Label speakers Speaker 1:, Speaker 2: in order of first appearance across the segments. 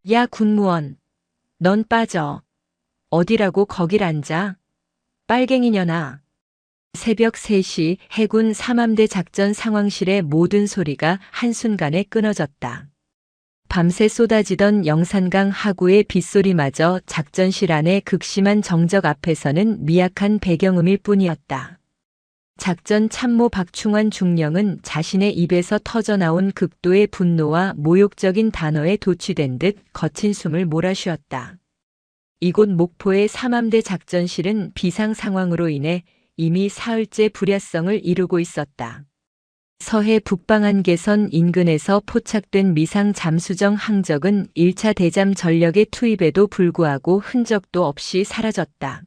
Speaker 1: 야, 군무원. 넌 빠져. 어디라고 거길 앉아? 빨갱이년아. 새벽 3시 해군 삼함대 작전 상황실의 모든 소리가 한순간에 끊어졌다. 밤새 쏟아지던 영산강 하구의 빗소리마저 작전실 안의 극심한 정적 앞에서는 미약한 배경음일 뿐이었다. 작전 참모 박충환 중령은 자신의 입에서 터져나온 극도의 분노와 모욕적인 단어에 도취된 듯 거친 숨을 몰아쉬었다. 이곳 목포의 삼함대 작전실은 비상 상황으로 인해 이미 사흘째 불야성을 이루고 있었다. 서해 북방한계선 인근에서 포착된 미상 잠수정 항적은 1차 대잠 전력의 투입에도 불구하고 흔적도 없이 사라졌다.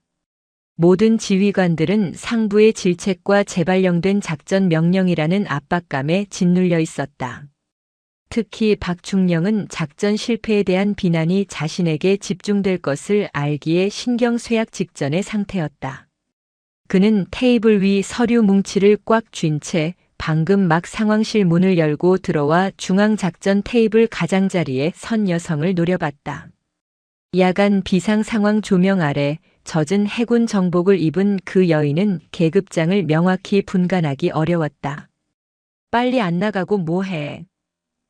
Speaker 1: 모든 지휘관들은 상부의 질책과 재발령된 작전 명령이라는 압박감에 짓눌려 있었다. 특히 박중령은 작전 실패에 대한 비난이 자신에게 집중될 것을 알기에 신경쇠약 직전의 상태였다. 그는 테이블 위 서류 뭉치를 꽉 쥔 채 방금 막 상황실 문을 열고 들어와 중앙작전 테이블 가장자리에 선 여성을 노려봤다. 야간 비상 상황 조명 아래 젖은 해군 정복을 입은 그 여인은 계급장을 명확히 분간하기 어려웠다. 빨리 안 나가고 뭐해.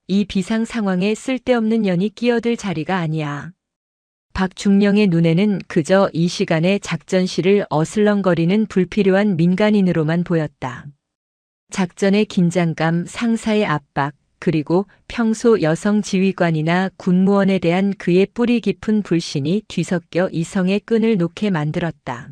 Speaker 1: 이 비상 상황에 쓸데없는 년이 끼어들 자리가 아니야. 박중령의 눈에는 그저 이 시간에 작전실을 어슬렁거리는 불필요한 민간인으로만 보였다. 작전의 긴장감, 상사의 압박, 그리고 평소 여성 지휘관이나 군무원에 대한 그의 뿌리 깊은 불신이 뒤섞여 이성의 끈을 놓게 만들었다.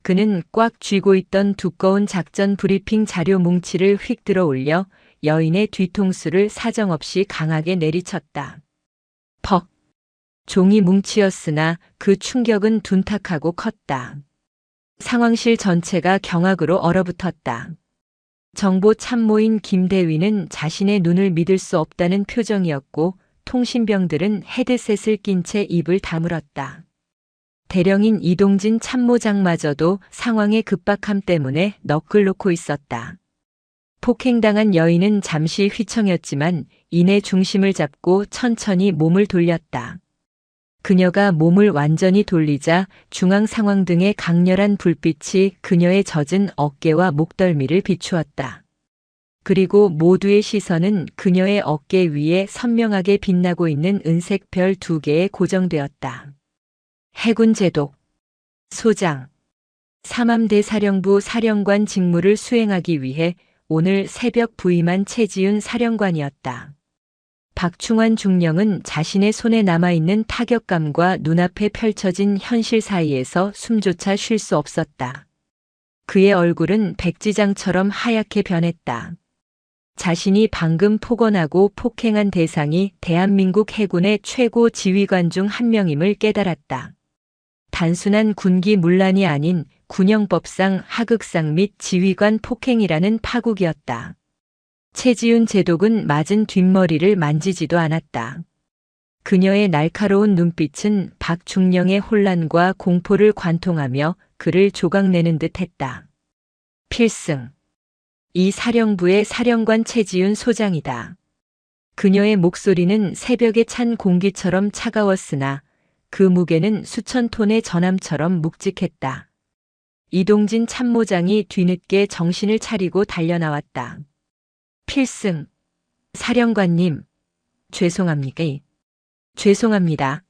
Speaker 1: 그는 꽉 쥐고 있던 두꺼운 작전 브리핑 자료 뭉치를 휙 들어 올려 여인의 뒤통수를 사정없이 강하게 내리쳤다. 퍽! 종이 뭉치였으나 그 충격은 둔탁하고 컸다. 상황실 전체가 경악으로 얼어붙었다. 정보 참모인 김대위는 자신의 눈을 믿을 수 없다는 표정이었고 통신병들은 헤드셋을 낀 채 입을 다물었다. 대령인 이동진 참모장마저도 상황의 급박함 때문에 넋을 놓고 있었다. 폭행당한 여인은 잠시 휘청였지만 이내 중심을 잡고 천천히 몸을 돌렸다. 그녀가 몸을 완전히 돌리자 중앙 상황 등의 강렬한 불빛이 그녀의 젖은 어깨와 목덜미를 비추었다. 그리고 모두의 시선은 그녀의 어깨 위에 선명하게 빛나고 있는 은색 별 2개에 고정되었다. 해군 제독, 소장, 삼함대 사령부 사령관 직무를 수행하기 위해 오늘 새벽 부임한 최지훈 사령관이었다. 박충환 중령은 자신의 손에 남아있는 타격감과 눈앞에 펼쳐진 현실 사이에서 숨조차 쉴 수 없었다. 그의 얼굴은 백지장처럼 하얗게 변했다. 자신이 방금 폭언하고 폭행한 대상이 대한민국 해군의 최고 지휘관 중 한 명임을 깨달았다. 단순한 군기 문란이 아닌 군영법상 하극상 및 지휘관 폭행이라는 파국이었다. 최지훈 제독은 맞은 뒷머리를 만지지도 않았다. 그녀의 날카로운 눈빛은 박중령의 혼란과 공포를 관통하며 그를 조각내는 듯 했다. 필승. 이 사령부의 사령관 최지훈 소장이다. 그녀의 목소리는 새벽에 찬 공기처럼 차가웠으나 그 무게는 수천 톤의 전함처럼 묵직했다. 이동진 참모장이 뒤늦게 정신을 차리고 달려나왔다. 필승, 사령관님, 죄송합니다. 죄송합니다.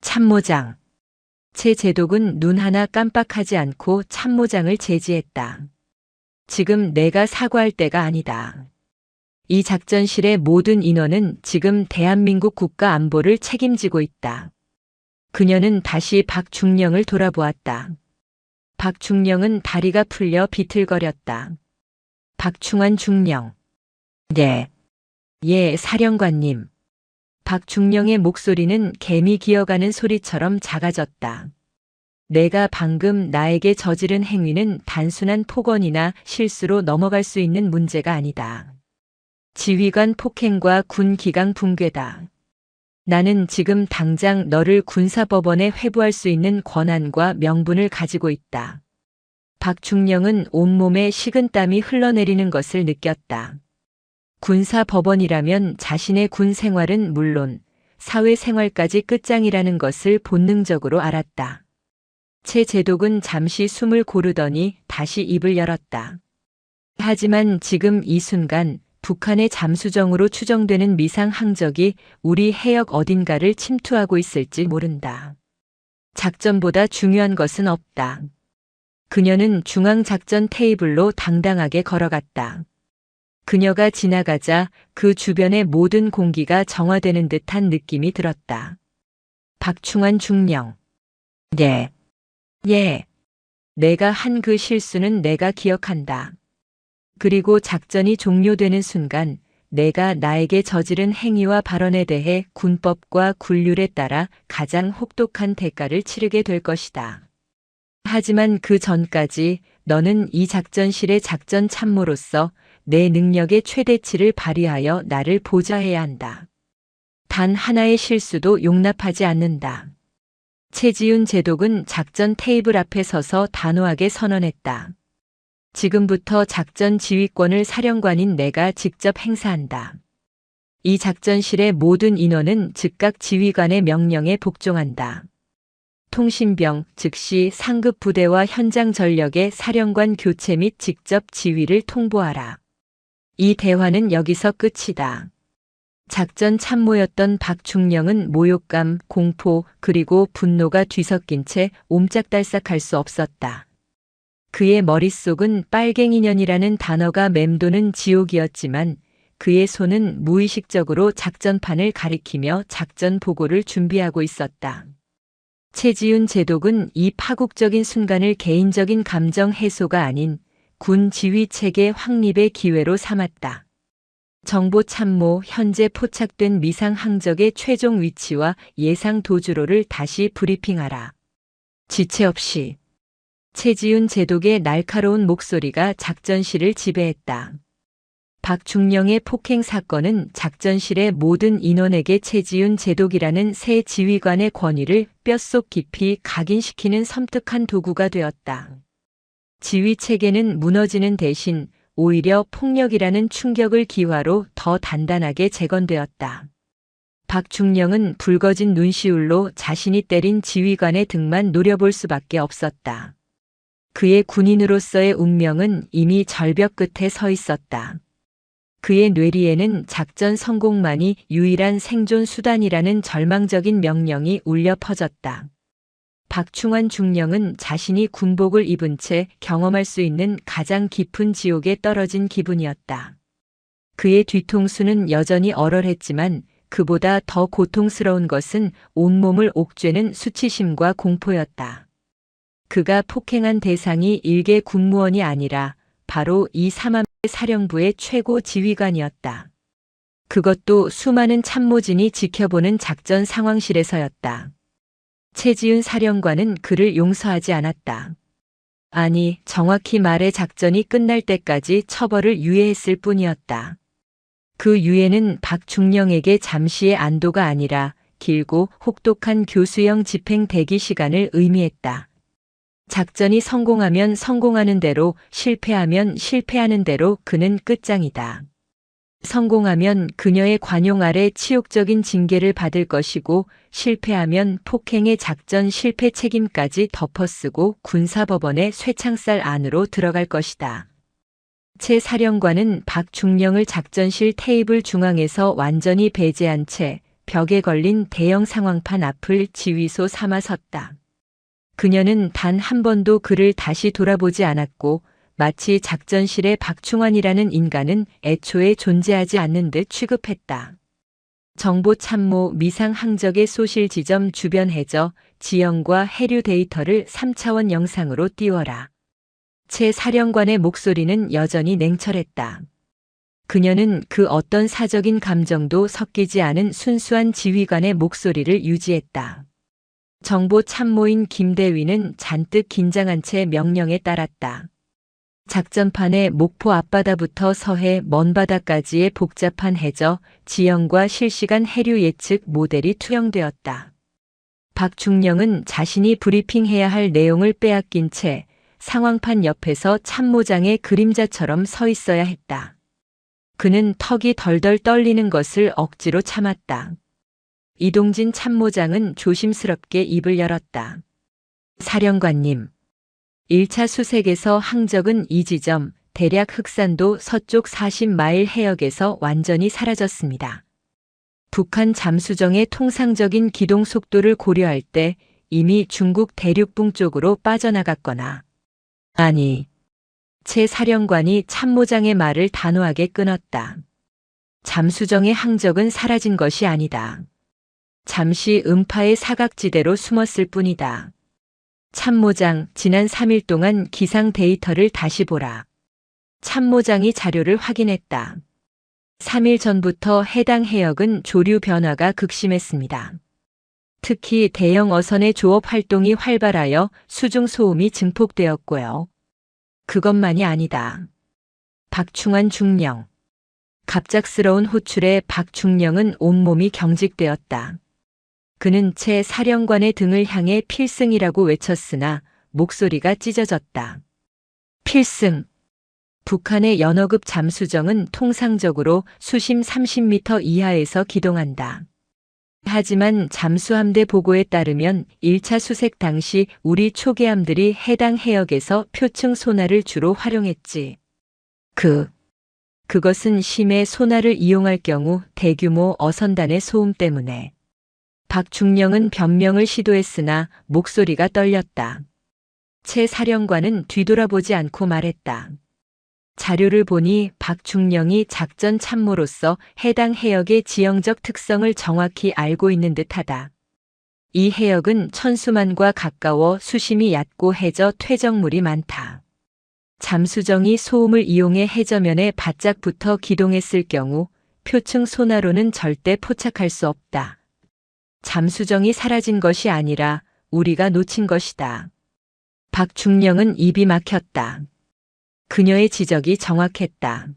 Speaker 1: 참모장. 최 제독은 눈 하나 깜빡하지 않고 참모장을 제지했다. 지금 내가 사과할 때가 아니다. 이 작전실의 모든 인원은 지금 대한민국 국가 안보를 책임지고 있다. 그녀는 다시 박중령을 돌아보았다. 박중령은 다리가 풀려 비틀거렸다. 박충환 중령. 네. 예, 사령관님. 박중령의 목소리는 개미 기어가는 소리처럼 작아졌다. 내가 방금 나에게 저지른 행위는 단순한 폭언이나 실수로 넘어갈 수 있는 문제가 아니다. 지휘관 폭행과 군 기강 붕괴다. 나는 지금 당장 너를 군사법원에 회부할 수 있는 권한과 명분을 가지고 있다. 박중령은 온몸에 식은땀이 흘러내리는 것을 느꼈다. 군사법원이라면 자신의 군 생활은 물론 사회생활까지 끝장이라는 것을 본능적으로 알았다. 최 제독은 잠시 숨을 고르더니 다시 입을 열었다. 하지만 지금 이 순간 북한의 잠수정으로 추정되는 미상 항적이 우리 해역 어딘가를 침투하고 있을지 모른다. 작전보다 중요한 것은 없다. 그녀는 중앙작전 테이블로 당당하게 걸어갔다. 그녀가 지나가자 그 주변의 모든 공기가 정화되는 듯한 느낌이 들었다. 박충환 중령. 네. 예. 내가 한 그 실수는 내가 기억한다. 그리고 작전이 종료되는 순간 내가 나에게 저지른 행위와 발언에 대해 군법과 굴율에 따라 가장 혹독한 대가를 치르게 될 것이다. 하지만 그 전까지 너는 이 작전실의 작전 참모로서 내 능력의 최대치를 발휘하여 나를 보좌해야 한다. 단 하나의 실수도 용납하지 않는다. 최지훈 제독은 작전 테이블 앞에 서서 단호하게 선언했다. 지금부터 작전 지휘권을 사령관인 내가 직접 행사한다. 이 작전실의 모든 인원은 즉각 지휘관의 명령에 복종한다. 통신병, 즉시 상급 부대와 현장 전력의 사령관 교체 및 직접 지휘를 통보하라. 이 대화는 여기서 끝이다. 작전 참모였던 박중령은 모욕감, 공포, 그리고 분노가 뒤섞인 채 옴짝달싹할 수 없었다. 그의 머릿속은 빨갱이년이라는 단어가 맴도는 지옥이었지만 그의 손은 무의식적으로 작전판을 가리키며 작전 보고를 준비하고 있었다. 최지훈 제독은 이 파국적인 순간을 개인적인 감정 해소가 아닌 군 지휘 체계 확립의 기회로 삼았다. 정보 참모, 현재 포착된 미상 항적의 최종 위치와 예상 도주로를 다시 브리핑하라. 지체 없이. 최지훈 제독의 날카로운 목소리가 작전실을 지배했다. 박중령의 폭행 사건은 작전실의 모든 인원에게 최지훈 제독이라는 새 지휘관의 권위를 뼛속 깊이 각인시키는 섬뜩한 도구가 되었다. 지휘 체계는 무너지는 대신 오히려 폭력이라는 충격을 기화로 더 단단하게 재건되었다. 박중령은 붉어진 눈시울로 자신이 때린 지휘관의 등만 노려볼 수밖에 없었다. 그의 군인으로서의 운명은 이미 절벽 끝에 서 있었다. 그의 뇌리에는 작전 성공만이 유일한 생존 수단이라는 절망적인 명령이 울려 퍼졌다. 박충환 중령은 자신이 군복을 입은 채 경험할 수 있는 가장 깊은 지옥에 떨어진 기분이었다. 그의 뒤통수는 여전히 얼얼했지만 그보다 더 고통스러운 것은 온몸을 옥죄는 수치심과 공포였다. 그가 폭행한 대상이 일개 군무원이 아니라 바로 이 삼함대 사령부의 최고 지휘관이었다. 그것도 수많은 참모진이 지켜보는 작전 상황실에서였다. 최지훈 사령관은 그를 용서하지 않았다. 아니, 정확히 말해 작전이 끝날 때까지 처벌을 유예했을 뿐이었다. 그 유예는 박중령에게 잠시의 안도가 아니라 길고 혹독한 교수형 집행 대기 시간을 의미했다. 작전이 성공하면 성공하는 대로, 실패하면 실패하는 대로 그는 끝장이다. 성공하면 그녀의 관용 아래 치욕적인 징계를 받을 것이고 실패하면 폭행의 작전 실패 책임까지 덮어쓰고 군사법원의 쇠창살 안으로 들어갈 것이다. 최 사령관은 박중령을 작전실 테이블 중앙에서 완전히 배제한 채 벽에 걸린 대형 상황판 앞을 지휘소 삼아 섰다. 그녀는 단 한 번도 그를 다시 돌아보지 않았고 마치 작전실의 박충환이라는 인간은 애초에 존재하지 않는 듯 취급했다. 정보 참모 미상 항적의 소실 지점 주변 해저, 지형과 해류 데이터를 3차원 영상으로 띄워라. 최 사령관의 목소리는 여전히 냉철했다. 그녀는 그 어떤 사적인 감정도 섞이지 않은 순수한 지휘관의 목소리를 유지했다. 정보 참모인 김대위는 잔뜩 긴장한 채 명령에 따랐다. 작전판에 목포 앞바다부터 서해 먼바다까지의 복잡한 해저, 지형과 실시간 해류 예측 모델이 투영되었다. 박중령은 자신이 브리핑해야 할 내용을 빼앗긴 채 상황판 옆에서 참모장의 그림자처럼 서 있어야 했다. 그는 턱이 덜덜 떨리는 것을 억지로 참았다. 이동진 참모장은 조심스럽게 입을 열었다. 사령관님, 1차 수색에서 항적은 이 지점, 대략 흑산도 서쪽 40마일 해역에서 완전히 사라졌습니다. 북한 잠수정의 통상적인 기동 속도를 고려할 때 이미 중국 대륙붕 쪽으로 빠져나갔거나, 아니, 최 사령관이 참모장의 말을 단호하게 끊었다. 잠수정의 항적은 사라진 것이 아니다. 잠시 음파의 사각지대로 숨었을 뿐이다. 참모장, 지난 3일 동안 기상 데이터를 다시 보라. 참모장이 자료를 확인했다. 3일 전부터 해당 해역은 조류 변화가 극심했습니다. 특히 대형 어선의 조업 활동이 활발하여 수중 소음이 증폭되었고요. 그것만이 아니다. 박충환 중령. 갑작스러운 호출에 박중령은 온몸이 경직되었다. 그는 최 사령관의 등을 향해 필승이라고 외쳤으나 목소리가 찢어졌다. 필승. 북한의 연어급 잠수정은 통상적으로 수심 30m 이하에서 기동한다. 하지만 잠수함대 보고에 따르면 1차 수색 당시 우리 초계함들이 해당 해역에서 표층 소나를 주로 활용했지. 그것은 심해 소나를 이용할 경우 대규모 어선단의 소음 때문에. 박중령은 변명을 시도했으나 목소리가 떨렸다. 최 사령관은 뒤돌아보지 않고 말했다. 자료를 보니 박중령이 작전 참모로서 해당 해역의 지형적 특성을 정확히 알고 있는 듯하다. 이 해역은 천수만과 가까워 수심이 얕고 해저 퇴적물이 많다. 잠수정이 소음을 이용해 해저면에 바짝 붙어 기동했을 경우 표층 소나로는 절대 포착할 수 없다. 잠수정이 사라진 것이 아니라 우리가 놓친 것이다. 박중령은 입이 막혔다. 그녀의 지적이 정확했다.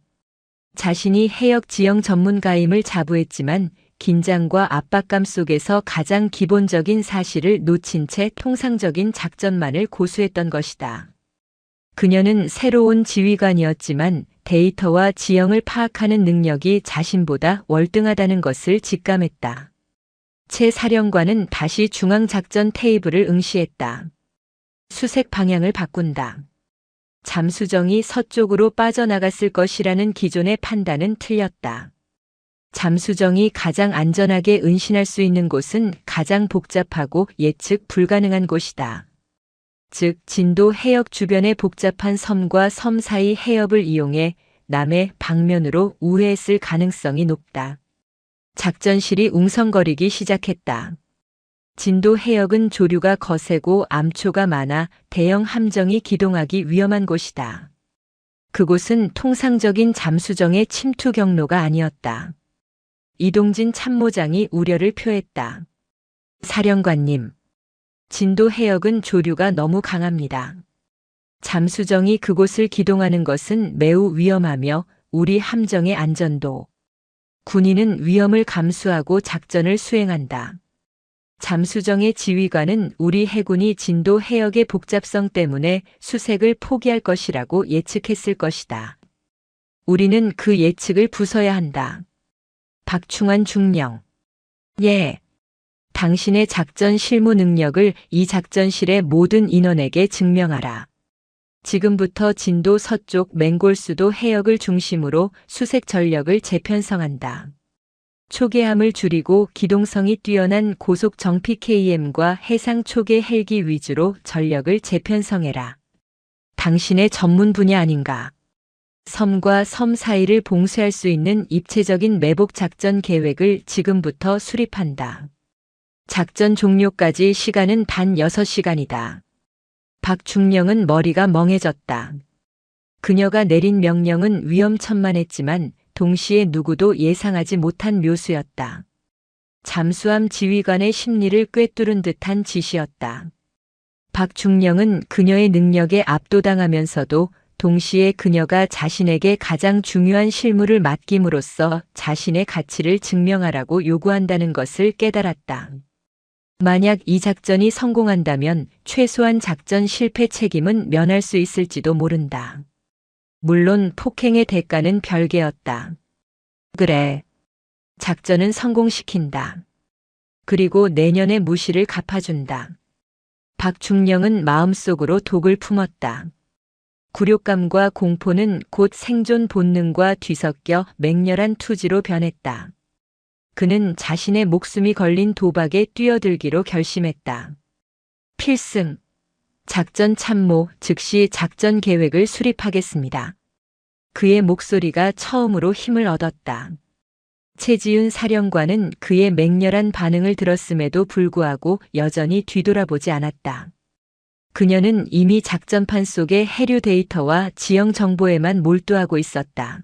Speaker 1: 자신이 해역 지형 전문가임을 자부했지만 긴장과 압박감 속에서 가장 기본적인 사실을 놓친 채 통상적인 작전만을 고수했던 것이다. 그녀는 새로운 지휘관이었지만 데이터와 지형을 파악하는 능력이 자신보다 월등하다는 것을 직감했다. 최 사령관은 다시 중앙작전 테이블을 응시했다. 수색 방향을 바꾼다. 잠수정이 서쪽으로 빠져나갔을 것이라는 기존의 판단은 틀렸다. 잠수정이 가장 안전하게 은신할 수 있는 곳은 가장 복잡하고 예측 불가능한 곳이다. 즉, 진도 해역 주변의 복잡한 섬과 섬 사이 해협을 이용해 남해 방면으로 우회했을 가능성이 높다. 작전실이 웅성거리기 시작했다. 진도 해역은 조류가 거세고 암초가 많아 대형 함정이 기동하기 위험한 곳이다. 그곳은 통상적인 잠수정의 침투 경로가 아니었다. 이동진 참모장이 우려를 표했다. 사령관님, 진도 해역은 조류가 너무 강합니다. 잠수정이 그곳을 기동하는 것은 매우 위험하며 우리 함정의 안전도, 군인은 위험을 감수하고 작전을 수행한다. 잠수정의 지휘관은 우리 해군이 진도 해역의 복잡성 때문에 수색을 포기할 것이라고 예측했을 것이다. 우리는 그 예측을 부숴야 한다. 박충환 중령. 예. 당신의 작전 실무 능력을 이 작전실의 모든 인원에게 증명하라. 지금부터 진도 서쪽 맹골수도 해역을 중심으로 수색 전력을 재편성한다. 초계함을 줄이고 기동성이 뛰어난 고속 정피 KM과 해상 초계 헬기 위주로 전력을 재편성해라. 당신의 전문 분야 아닌가? 섬과 섬 사이를 봉쇄할 수 있는 입체적인 매복 작전 계획을 지금부터 수립한다. 작전 종료까지 시간은 단 6시간이다. 박중령은 머리가 멍해졌다. 그녀가 내린 명령은 위험천만했지만 동시에 누구도 예상하지 못한 묘수였다. 잠수함 지휘관의 심리를 꿰뚫은 듯한 지시였다. 박중령은 그녀의 능력에 압도당하면서도 동시에 그녀가 자신에게 가장 중요한 실무를 맡김으로써 자신의 가치를 증명하라고 요구한다는 것을 깨달았다. 만약 이 작전이 성공한다면 최소한 작전 실패 책임은 면할 수 있을지도 모른다. 물론 폭행의 대가는 별개였다. 그래. 작전은 성공시킨다. 그리고 내년에 무시를 갚아준다. 박중령은 마음속으로 독을 품었다. 굴욕감과 공포는 곧 생존 본능과 뒤섞여 맹렬한 투지로 변했다. 그는 자신의 목숨이 걸린 도박에 뛰어들기로 결심했다. 필승. 작전 참모, 즉시 작전 계획을 수립하겠습니다. 그의 목소리가 처음으로 힘을 얻었다. 최지윤 사령관은 그의 맹렬한 반응을 들었음에도 불구하고 여전히 뒤돌아보지 않았다. 그녀는 이미 작전판 속의 해류 데이터와 지형 정보에만 몰두하고 있었다.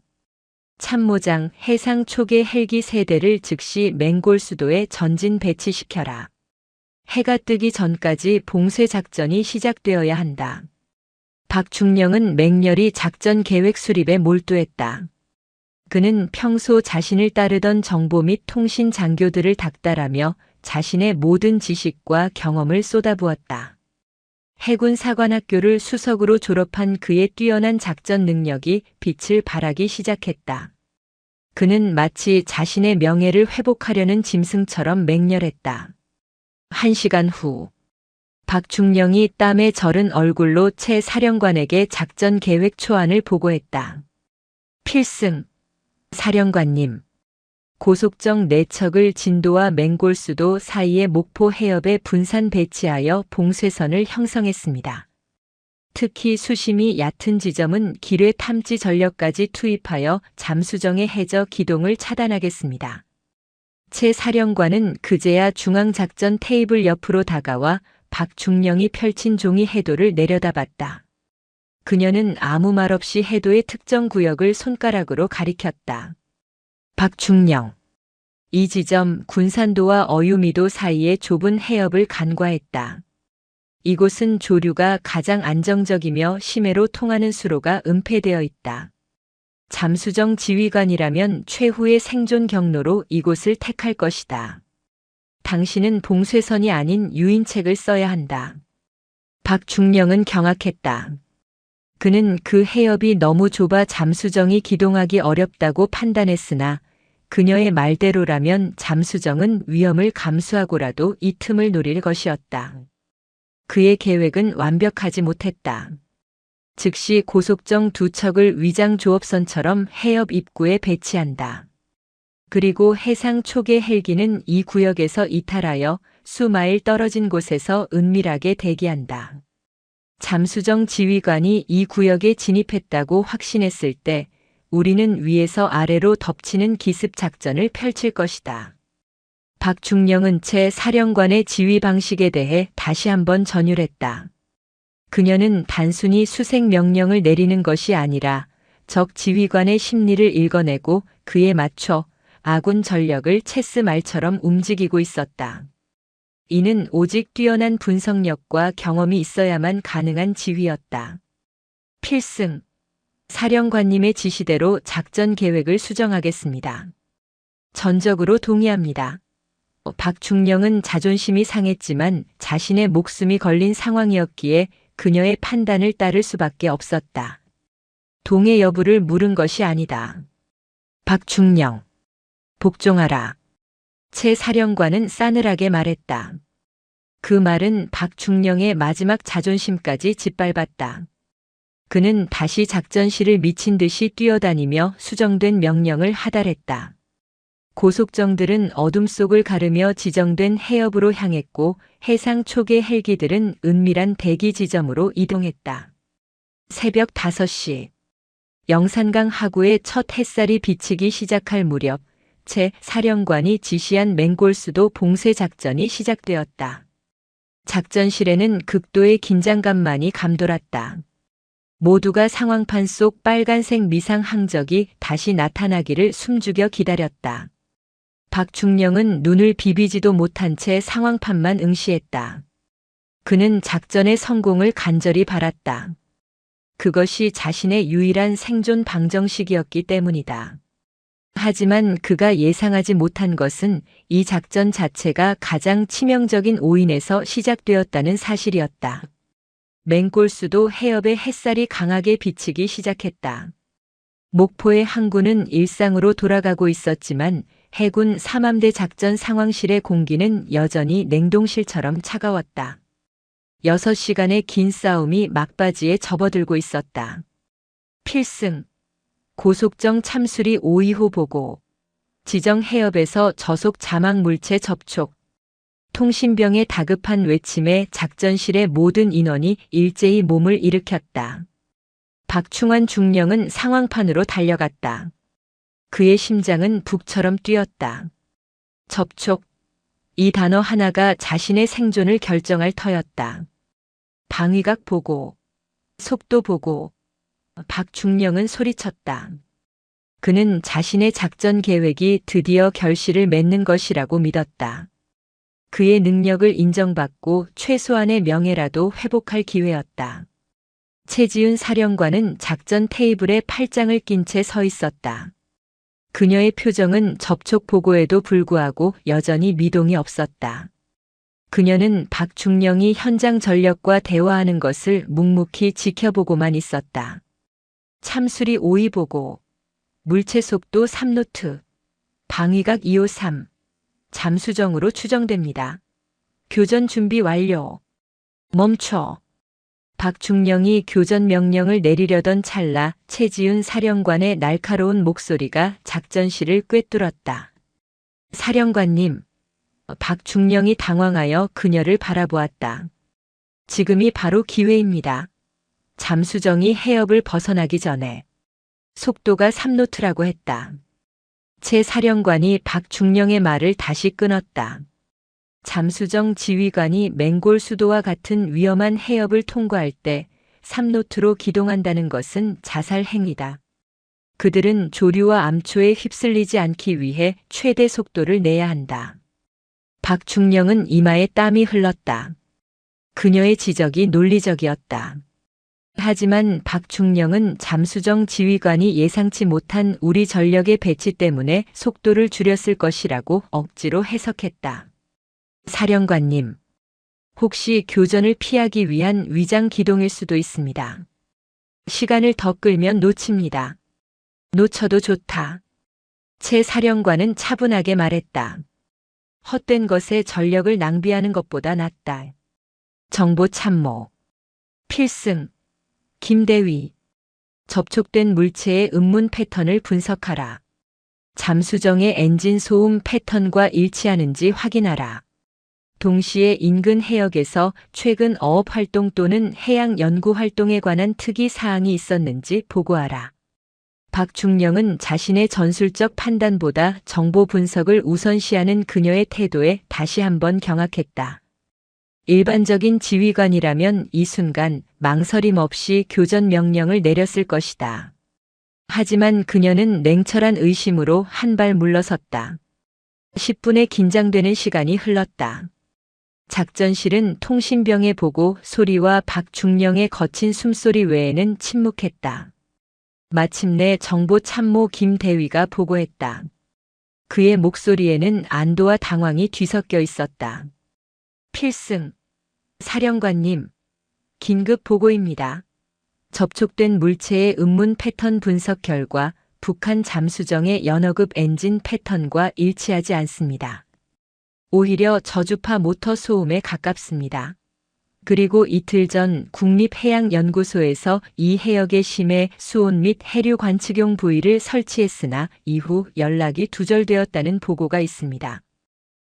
Speaker 1: 참모장, 해상 초계 헬기 세대를 즉시 맹골 수도에 전진 배치시켜라. 해가 뜨기 전까지 봉쇄 작전이 시작되어야 한다. 박중령은 맹렬히 작전 계획 수립에 몰두했다. 그는 평소 자신을 따르던 정보 및 통신 장교들을 닥달하며 자신의 모든 지식과 경험을 쏟아부었다. 해군 사관학교를 수석으로 졸업한 그의 뛰어난 작전 능력이 빛을 발하기 시작했다. 그는 마치 자신의 명예를 회복하려는 짐승처럼 맹렬했다. 1시간 후, 박중령이 땀에 절은 얼굴로 최 사령관에게 작전 계획 초안을 보고했다. 필승. 사령관님. 고속정 4척을 진도와 맹골수도 사이의 목포 해협에 분산 배치하여 봉쇄선을 형성했습니다. 특히 수심이 얕은 지점은 기뢰 탐지 전력까지 투입하여 잠수정의 해저 기동을 차단하겠습니다. 최 사령관은 그제야 중앙작전 테이블 옆으로 다가와 박중령이 펼친 종이 해도를 내려다봤다. 그녀는 아무 말 없이 해도의 특정 구역을 손가락으로 가리켰다. 박중령. 이 지점 군산도와 어유미도 사이의 좁은 해협을 간과했다. 이곳은 조류가 가장 안정적이며 심해로 통하는 수로가 은폐되어 있다. 잠수정 지휘관이라면 최후의 생존 경로로 이곳을 택할 것이다. 당신은 봉쇄선이 아닌 유인책을 써야 한다. 박중령은 경악했다. 그는 그 해협이 너무 좁아 잠수정이 기동하기 어렵다고 판단했으나 그녀의 말대로라면 잠수정은 위험을 감수하고라도 이 틈을 노릴 것이었다. 그의 계획은 완벽하지 못했다. 즉시 고속정 2척을 위장 조업선처럼 해협 입구에 배치한다. 그리고 해상 초계 헬기는 이 구역에서 이탈하여 수마일 떨어진 곳에서 은밀하게 대기한다. 잠수정 지휘관이 이 구역에 진입했다고 확신했을 때 우리는 위에서 아래로 덮치는 기습 작전을 펼칠 것이다. 박중령은 최 사령관의 지휘 방식에 대해 다시 한번 전율했다. 그녀는 단순히 수색 명령을 내리는 것이 아니라 적 지휘관의 심리를 읽어내고 그에 맞춰 아군 전력을 체스 말처럼 움직이고 있었다. 이는 오직 뛰어난 분석력과 경험이 있어야만 가능한 지휘였다. 필승. 사령관님의 지시대로 작전 계획을 수정하겠습니다. 전적으로 동의합니다. 박중령은 자존심이 상했지만 자신의 목숨이 걸린 상황이었기에 그녀의 판단을 따를 수밖에 없었다. 동의 여부를 물은 것이 아니다. 박중령. 복종하라. 최 사령관은 싸늘하게 말했다. 그 말은 박중령의 마지막 자존심까지 짓밟았다. 그는 다시 작전실을 미친 듯이 뛰어다니며 수정된 명령을 하달했다. 고속정들은 어둠 속을 가르며 지정된 해협으로 향했고 해상 초계 헬기들은 은밀한 대기 지점으로 이동했다. 새벽 5시. 영산강 하구의 첫 햇살이 비치기 시작할 무렵 최 사령관이 지시한 맹골수도 봉쇄 작전이 시작되었다. 작전실에는 극도의 긴장감만이 감돌았다. 모두가 상황판 속 빨간색 미상 항적이 다시 나타나기를 숨죽여 기다렸다. 박중령은 눈을 비비지도 못한 채 상황판만 응시했다. 그는 작전의 성공을 간절히 바랐다. 그것이 자신의 유일한 생존 방정식이었기 때문이다. 하지만 그가 예상하지 못한 것은 이 작전 자체가 가장 치명적인 오인에서 시작되었다는 사실이었다. 맹골수도 해협에 햇살이 강하게 비치기 시작했다. 목포의 항구는 일상으로 돌아가고 있었지만 해군 삼함대 작전 상황실의 공기는 여전히 냉동실처럼 차가웠다. 6시간의 긴 싸움이 막바지에 접어들고 있었다. 필승. 고속정 참수리 5.25 보고. 지정 해협에서 저속 자막 물체 접촉. 통신병의 다급한 외침에 작전실의 모든 인원이 일제히 몸을 일으켰다. 박충환 중령은 상황판으로 달려갔다. 그의 심장은 북처럼 뛰었다. 접촉. 이 단어 하나가 자신의 생존을 결정할 터였다. 방위각 보고. 속도 보고. 박중령은 소리쳤다. 그는 자신의 작전 계획이 드디어 결실을 맺는 것이라고 믿었다. 그의 능력을 인정받고 최소한의 명예라도 회복할 기회였다. 최지훈 사령관은 작전 테이블에 팔짱을 낀 채 서 있었다. 그녀의 표정은 접촉 보고에도 불구하고 여전히 미동이 없었다. 그녀는 박중령이 현장 전력과 대화하는 것을 묵묵히 지켜보고만 있었다. 참수리 5.2 보고. 물체 속도 3노트. 방위각 253. 잠수정으로 추정됩니다. 교전 준비 완료. 멈춰. 박중령이 교전 명령을 내리려던 찰나 최지훈 사령관의 날카로운 목소리가 작전실을 꿰뚫었다. 사령관님. 박중령이 당황하여 그녀를 바라보았다. 지금이 바로 기회입니다. 잠수정이 해협을 벗어나기 전에. 속도가 3노트라고 했다. 최 사령관이 박중령의 말을 다시 끊었다. 잠수정 지휘관이 맹골 수도와 같은 위험한 해협을 통과할 때 3노트로 기동한다는 것은 자살 행위다. 그들은 조류와 암초에 휩쓸리지 않기 위해 최대 속도를 내야 한다. 박중령은 이마에 땀이 흘렀다. 그녀의 지적이 논리적이었다. 하지만 박중령은 잠수정 지휘관이 예상치 못한 우리 전력의 배치 때문에 속도를 줄였을 것이라고 억지로 해석했다. 사령관님, 혹시 교전을 피하기 위한 위장 기동일 수도 있습니다. 시간을 더 끌면 놓칩니다. 놓쳐도 좋다. 최 사령관은 차분하게 말했다. 헛된 것에 전력을 낭비하는 것보다 낫다. 정보 참모. 필승. 김대위. 접촉된 물체의 음문 패턴을 분석하라. 잠수정의 엔진 소음 패턴과 일치하는지 확인하라. 동시에 인근 해역에서 최근 어업 활동 또는 해양 연구 활동에 관한 특이 사항이 있었는지 보고하라. 박중령은 자신의 전술적 판단보다 정보 분석을 우선시하는 그녀의 태도에 다시 한번 경악했다. 일반적인 지휘관이라면 이 순간 망설임 없이 교전 명령을 내렸을 것이다. 하지만 그녀는 냉철한 의심으로 한 발 물러섰다. 10분의 긴장되는 시간이 흘렀다. 작전실은 통신병의 보고 소리와 박중령의 거친 숨소리 외에는 침묵했다. 마침내 정보 참모 김대위가 보고했다. 그의 목소리에는 안도와 당황이 뒤섞여 있었다. 필승. 사령관님. 긴급 보고입니다. 접촉된 물체의 음문 패턴 분석 결과 북한 잠수정의 연어급 엔진 패턴과 일치하지 않습니다. 오히려 저주파 모터 소음에 가깝습니다. 그리고 이틀 전 국립해양연구소에서 이 해역의 심해 수온 및 해류 관측용 부위를 설치했으나 이후 연락이 두절되었다는 보고가 있습니다.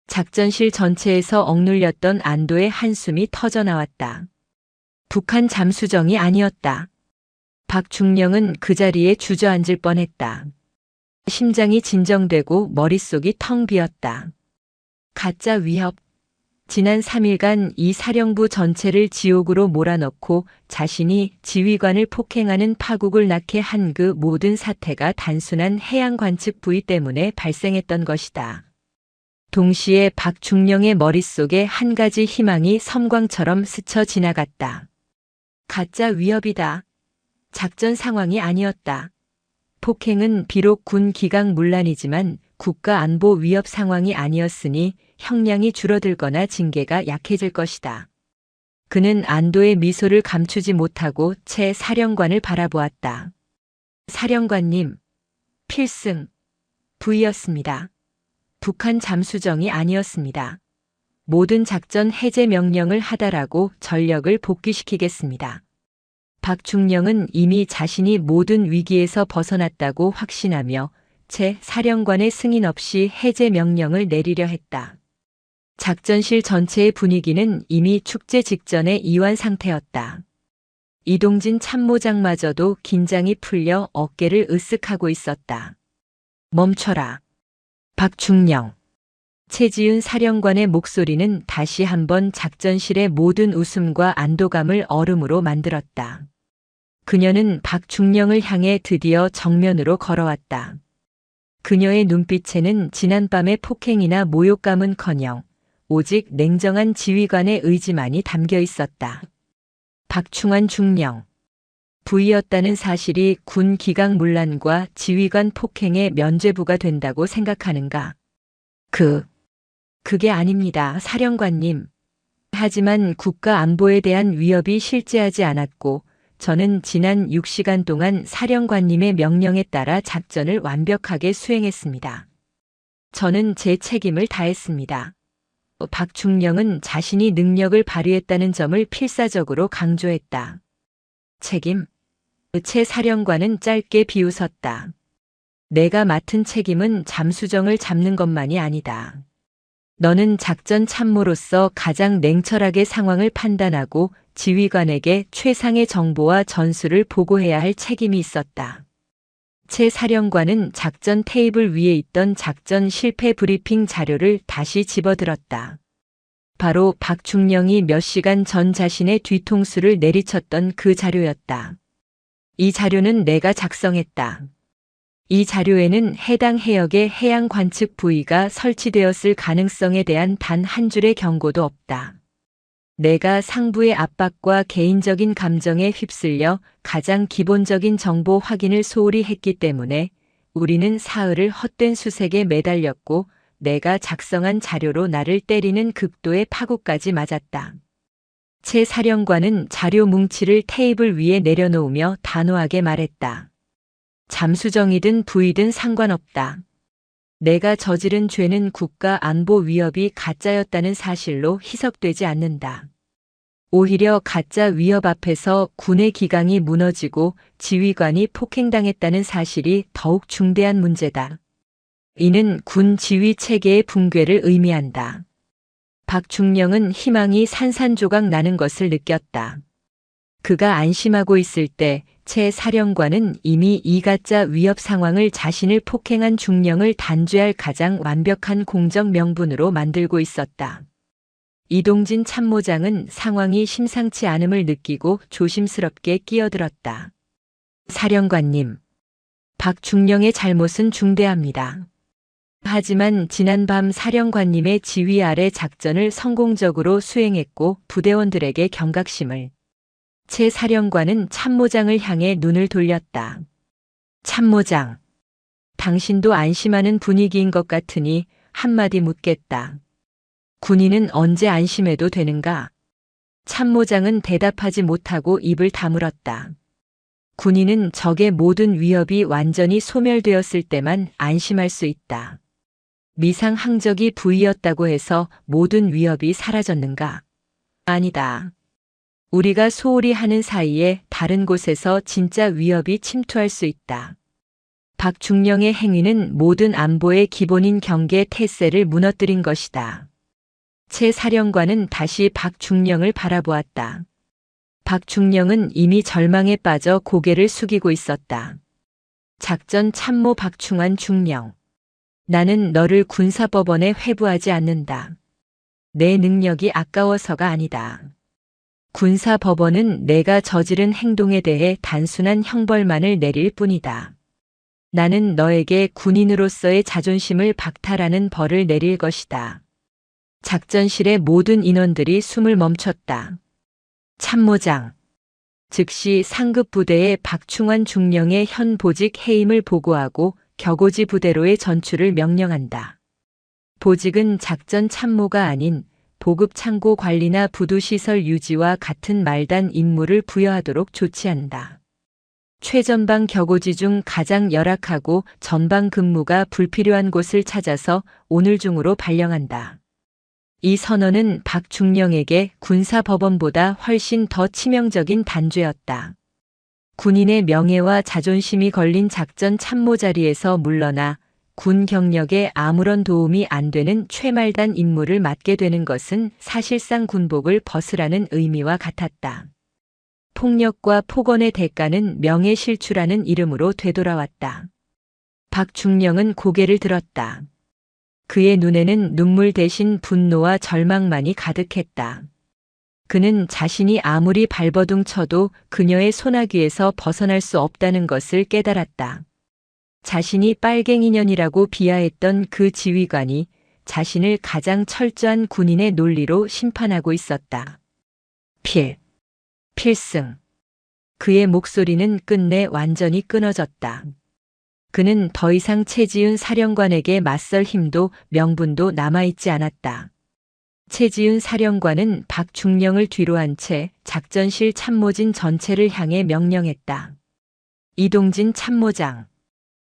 Speaker 1: 작전실 전체에서 억눌렸던 안도의 한숨이 터져나왔다. 북한 잠수정이 아니었다. 박중령은 그 자리에 주저앉을 뻔했다. 심장이 진정되고 머릿속이 텅 비었다. 가짜 위협. 지난 3일간 이 사령부 전체를 지옥으로 몰아넣고 자신이 지휘관을 폭행하는 파국을 낳게 한 그 모든 사태가 단순한 해양 관측 부위 때문에 발생했던 것이다. 동시에 박중령의 머릿속에 한 가지 희망이 섬광처럼 스쳐 지나갔다. 가짜 위협이다. 작전 상황이 아니었다. 폭행은 비록 군 기강 문란이지만 국가 안보 위협 상황이 아니었으니 형량이 줄어들거나 징계가 약해질 것이다. 그는 안도의 미소를 감추지 못하고 최 사령관을 바라보았다. 사령관님, 필승. 부이였습니다. 북한 잠수정이 아니었습니다. 모든 작전 해제 명령을 하달하고 전력을 복귀시키겠습니다. 박중령은 이미 자신이 모든 위기에서 벗어났다고 확신하며 채 사령관의 승인 없이 해제 명령을 내리려 했다. 작전실 전체의 분위기는 이미 축제 직전의 이완 상태였다. 이동진 참모장마저도 긴장이 풀려 어깨를 으쓱하고 있었다. 멈춰라. 박중령. 최지윤 사령관의 목소리는 다시 한번 작전실의 모든 웃음과 안도감을 얼음으로 만들었다. 그녀는 박중령을 향해 드디어 정면으로 걸어왔다. 그녀의 눈빛에는 지난밤의 폭행이나 모욕감은커녕 오직 냉정한 지휘관의 의지만이 담겨 있었다. 박충환 중령. 부위였다는 사실이 군 기강문란과 지휘관 폭행의 면죄부가 된다고 생각하는가? 그게 아닙니다, 사령관님. 하지만 국가 안보에 대한 위협이 실제하지 않았고 저는 지난 6시간 동안 사령관님의 명령에 따라 작전을 완벽하게 수행했습니다. 저는 제 책임을 다했습니다. 박중령은 자신이 능력을 발휘했다는 점을 필사적으로 강조했다. 책임? 채 사령관은 짧게 비웃었다. 내가 맡은 책임은 잠수정을 잡는 것만이 아니다. 너는 작전 참모로서 가장 냉철하게 상황을 판단하고 지휘관에게 최상의 정보와 전술을 보고해야 할 책임이 있었다. 채 사령관은 작전 테이블 위에 있던 작전 실패 브리핑 자료를 다시 집어들었다. 바로 박중령이 몇 시간 전 자신의 뒤통수를 내리쳤던 그 자료였다. 이 자료는 내가 작성했다. 이 자료에는 해당 해역의 해양 관측 부위가 설치되었을 가능성에 대한 단 한 줄의 경고도 없다. 내가 상부의 압박과 개인적인 감정에 휩쓸려 가장 기본적인 정보 확인을 소홀히 했기 때문에 우리는 사흘을 헛된 수색에 매달렸고 내가 작성한 자료로 나를 때리는 극도의 파국까지 맞았다. 채 사령관은 자료 뭉치를 테이블 위에 내려놓으며 단호하게 말했다. 잠수정이든 부위든 상관없다. 내가 저지른 죄는 국가 안보 위협이 가짜였다는 사실로 희석되지 않는다. 오히려 가짜 위협 앞에서 군의 기강이 무너지고 지휘관이 폭행당했다는 사실이 더욱 중대한 문제다. 이는 군 지휘 체계의 붕괴를 의미한다. 박중령은 희망이 산산조각 나는 것을 느꼈다. 그가 안심하고 있을 때 채 사령관은 이미 이 가짜 위협 상황을 자신을 폭행한 중령을 단죄할 가장 완벽한 공적 명분으로 만들고 있었다. 이동진 참모장은 상황이 심상치 않음을 느끼고 조심스럽게 끼어들었다. 사령관님, 박중령의 잘못은 중대합니다. 하지만 지난밤 사령관님의 지휘 아래 작전을 성공적으로 수행했고 부대원들에게 경각심을. 채 사령관은 참모장을 향해 눈을 돌렸다. 참모장, 당신도 안심하는 분위기인 것 같으니 한마디 묻겠다. 군인은 언제 안심해도 되는가? 참모장은 대답하지 못하고 입을 다물었다. 군인은 적의 모든 위협이 완전히 소멸되었을 때만 안심할 수 있다. 미상 항적이 부위였다고 해서 모든 위협이 사라졌는가? 아니다. 우리가 소홀히 하는 사이에 다른 곳에서 진짜 위협이 침투할 수 있다. 박중령의 행위는 모든 안보의 기본인 경계 태세를 무너뜨린 것이다. 채 사령관은 다시 박중령을 바라보았다. 박중령은 이미 절망에 빠져 고개를 숙이고 있었다. 작전 참모 박충환 중령. 나는 너를 군사법원에 회부하지 않는다. 내 능력이 아까워서가 아니다. 군사법원은 내가 저지른 행동에 대해 단순한 형벌만을 내릴 뿐이다. 나는 너에게 군인으로서의 자존심을 박탈하는 벌을 내릴 것이다. 작전실의 모든 인원들이 숨을 멈췄다. 참모장. 즉시 상급 부대의 박충환 중령의 현 보직 해임을 보고하고 격오지 부대로의 전출을 명령한다. 보직은 작전 참모가 아닌 보급 창고 관리나 부두시설 유지와 같은 말단 임무를 부여하도록 조치한다. 최전방 격오지 중 가장 열악하고 전방 근무가 불필요한 곳을 찾아서 오늘 중으로 발령한다. 이 선언은 박중령에게 군사법원보다 훨씬 더 치명적인 단죄였다. 군인의 명예와 자존심이 걸린 작전 참모 자리에서 물러나 군 경력에 아무런 도움이 안 되는 최말단 임무를 맡게 되는 것은 사실상 군복을 벗으라는 의미와 같았다. 폭력과 폭언의 대가는 명예실추라는 이름으로 되돌아왔다. 박중령은 고개를 들었다. 그의 눈에는 눈물 대신 분노와 절망만이 가득했다. 그는 자신이 아무리 발버둥 쳐도 그녀의 소나귀에서 벗어날 수 없다는 것을 깨달았다. 자신이 빨갱이년이라고 비하했던 그 지휘관이 자신을 가장 철저한 군인의 논리로 심판하고 있었다. 필승. 그의 목소리는 끝내 완전히 끊어졌다. 그는 더 이상 최지훈 사령관에게 맞설 힘도 명분도 남아있지 않았다. 최지훈 사령관은 박중령을 뒤로 한 채 작전실 참모진 전체를 향해 명령했다. 이동진 참모장.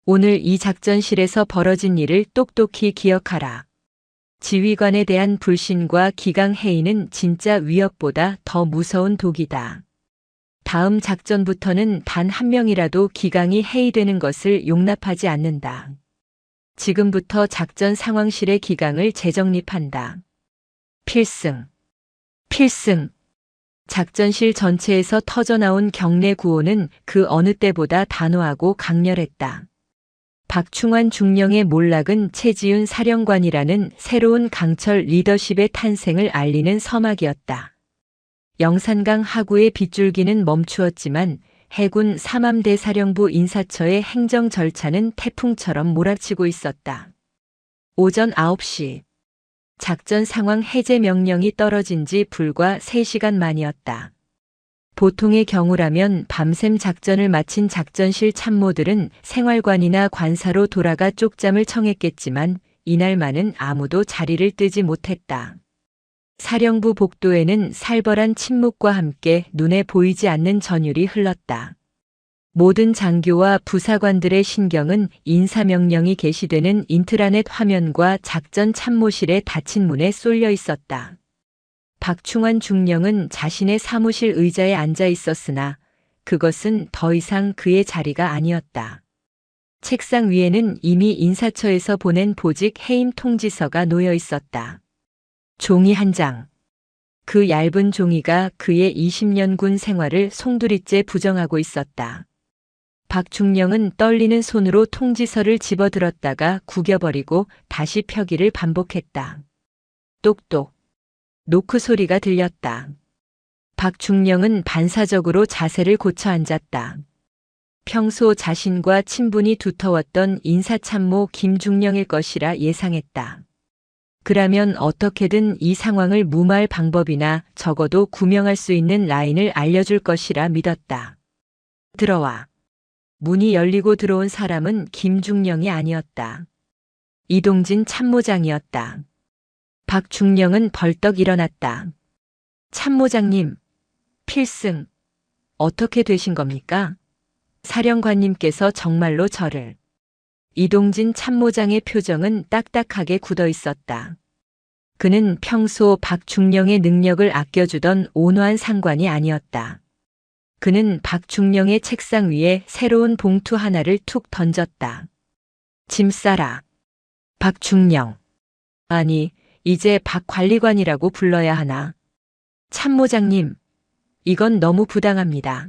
Speaker 1: 오늘 이 작전실에서 벌어진 일을 똑똑히 기억하라. 지휘관에 대한 불신과 기강해이는 진짜 위협보다 더 무서운 독이다. 다음 작전부터는 단 한 명이라도 기강이 해이되는 것을 용납하지 않는다. 지금부터 작전 상황실의 기강을 재정립한다. 필승. 작전실 전체에서 터져나온 경례 구호는 그 어느 때보다 단호하고 강렬했다. 박충환 중령의 몰락은 최지훈 사령관이라는 새로운 강철 리더십의 탄생을 알리는 서막이었다. 영산강 하구의 빗줄기는 멈추었지만 해군 삼함대사령부 인사처의 행정 절차는 태풍처럼 몰아치고 있었다. 오전 9시. 작전 상황 해제 명령이 떨어진 지 불과 3시간 만이었다. 보통의 경우라면 밤샘 작전을 마친 작전실 참모들은 생활관이나 관사로 돌아가 쪽잠을 청했겠지만 이날만은 아무도 자리를 뜨지 못했다. 사령부 복도에는 살벌한 침묵과 함께 눈에 보이지 않는 전율이 흘렀다. 모든 장교와 부사관들의 신경은 인사명령이 게시되는 인트라넷 화면과 작전 참모실의 닫힌 문에 쏠려 있었다. 박충환 중령은 자신의 사무실 의자에 앉아 있었으나 그것은 더 이상 그의 자리가 아니었다. 책상 위에는 이미 인사처에서 보낸 보직 해임 통지서가 놓여 있었다. 종이 한 장. 그 얇은 종이가 그의 20년 군 생활을 송두리째 부정하고 있었다. 박중령은 떨리는 손으로 통지서를 집어들었다가 구겨버리고 다시 펴기를 반복했다. 똑똑. 노크 소리가 들렸다. 박중령은 반사적으로 자세를 고쳐 앉았다. 평소 자신과 친분이 두터웠던 인사참모 김중령일 것이라 예상했다. 그라면 어떻게든 이 상황을 무마할 방법이나 적어도 구명할 수 있는 라인을 알려줄 것이라 믿었다. 들어와. 문이 열리고 들어온 사람은 김중령이 아니었다. 이동진 참모장이었다. 박중령은 벌떡 일어났다. 참모장님, 필승, 어떻게 되신 겁니까? 사령관님께서 정말로 저를. 이동진 참모장의 표정은 딱딱하게 굳어 있었다. 그는 평소 박중령의 능력을 아껴주던 온화한 상관이 아니었다. 그는 박중령의 책상 위에 새로운 봉투 하나를 툭 던졌다. 짐 싸라. 박중령. 아니, 이제 박 관리관이라고 불러야 하나. 참모장님, 이건 너무 부당합니다.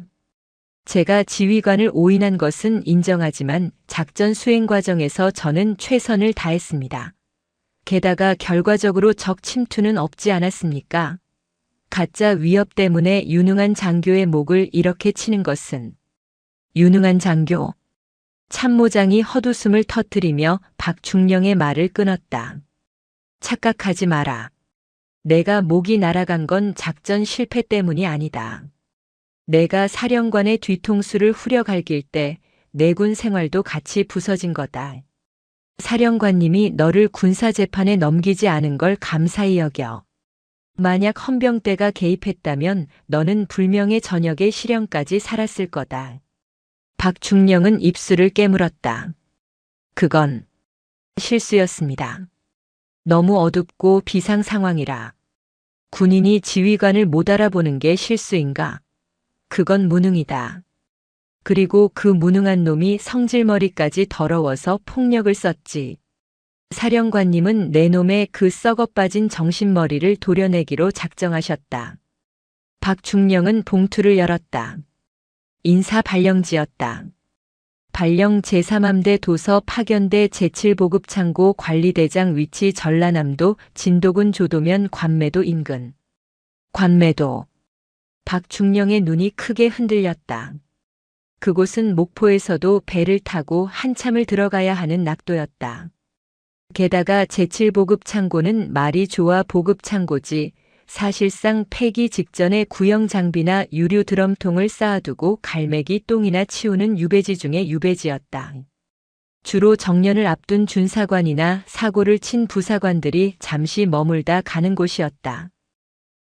Speaker 1: 제가 지휘관을 오인한 것은 인정하지만 작전 수행 과정에서 저는 최선을 다했습니다. 게다가 결과적으로 적 침투는 없지 않았습니까? 가짜 위협 때문에 유능한 장교의 목을 이렇게 치는 것은. 유능한 장교. 참모장이 헛웃음을 터뜨리며 박중령의 말을 끊었다. 착각하지 마라. 내가 목이 날아간 건 작전 실패 때문이 아니다. 내가 사령관의 뒤통수를 후려갈길 때 내군 생활도 같이 부서진 거다. 사령관님이 너를 군사재판에 넘기지 않은 걸 감사히 여겨. 만약 헌병대가 개입했다면 너는 불명예 전역의 실형까지 살았을 거다. 박중령은 입술을 깨물었다. 그건 실수였습니다. 너무 어둡고 비상 상황이라. 군인이 지휘관을 못 알아보는 게 실수인가? 그건 무능이다. 그리고 그 무능한 놈이 성질머리까지 더러워서 폭력을 썼지. 사령관님은 내 놈의 그 썩어빠진 정신머리를 도려내기로 작정하셨다. 박중령은 봉투를 열었다. 인사 발령지었다. 발령 제3함대 도서 파견대 제7보급창고 관리대장 위치 전라남도 진도군 조도면 관매도 인근. 관매도. 박중령의 눈이 크게 흔들렸다. 그곳은 목포에서도 배를 타고 한참을 들어가야 하는 낙도였다. 게다가 제7보급창고는 말이 좋아 보급창고지 사실상 폐기 직전에 구형 장비나 유류 드럼통을 쌓아두고 갈매기 똥이나 치우는 유배지 중의 유배지였다. 주로 정년을 앞둔 준사관이나 사고를 친 부사관들이 잠시 머물다 가는 곳이었다.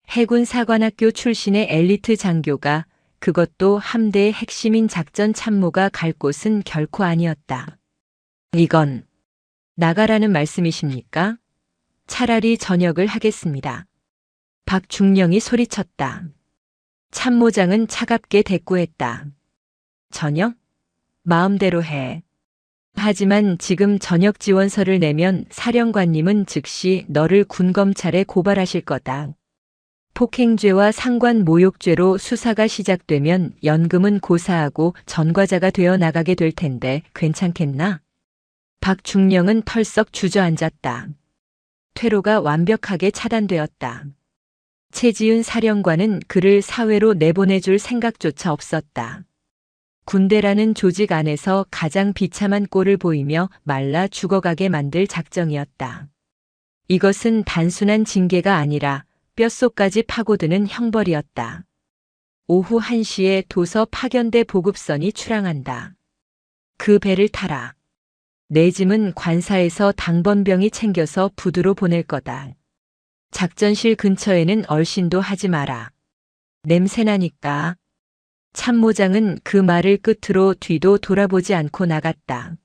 Speaker 1: 해군 사관학교 출신의 엘리트 장교가, 그것도 함대의 핵심인 작전 참모가 갈 곳은 결코 아니었다. 이건 나가라는 말씀이십니까? 차라리 전역을 하겠습니다. 박중령이 소리쳤다. 참모장은 차갑게 대꾸했다. 전역? 마음대로 해. 하지만 지금 전역 지원서를 내면 사령관님은 즉시 너를 군검찰에 고발하실 거다. 폭행죄와 상관 모욕죄로 수사가 시작되면 연금은 고사하고 전과자가 되어 나가게 될 텐데 괜찮겠나? 박중령은 털썩 주저앉았다. 퇴로가 완벽하게 차단되었다. 최지은 사령관은 그를 사회로 내보내줄 생각조차 없었다. 군대라는 조직 안에서 가장 비참한 꼴을 보이며 말라 죽어가게 만들 작정이었다. 이것은 단순한 징계가 아니라 뼛속까지 파고드는 형벌이었다. 오후 1시에 도서 파견대 보급선이 출항한다. 그 배를 타라. 내 짐은 관사에서 당번병이 챙겨서 부두로 보낼 거다. 작전실 근처에는 얼씬도 하지 마라. 냄새나니까. 참모장은 그 말을 끝으로 뒤도 돌아보지 않고 나갔다.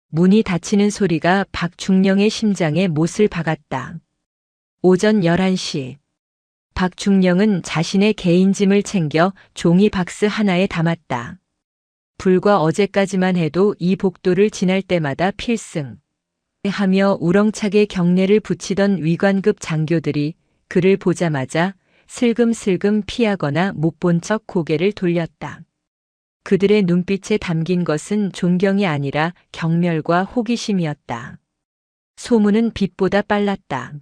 Speaker 1: 문이 닫히는 소리가 박중령의 심장에 못을 박았다. 오전 11시. 박중령은 자신의 개인 짐을 챙겨 종이 박스 하나에 담았다. 불과 어제까지만 해도 이 복도를 지날 때마다 필승 하며 우렁차게 경례를 붙이던 위관급 장교들이 그를 보자마자 슬금슬금 피하거나 못 본 척 고개를 돌렸다. 그들의 눈빛에 담긴 것은 존경이 아니라 경멸과 호기심이었다. 소문은 빛보다 빨랐다.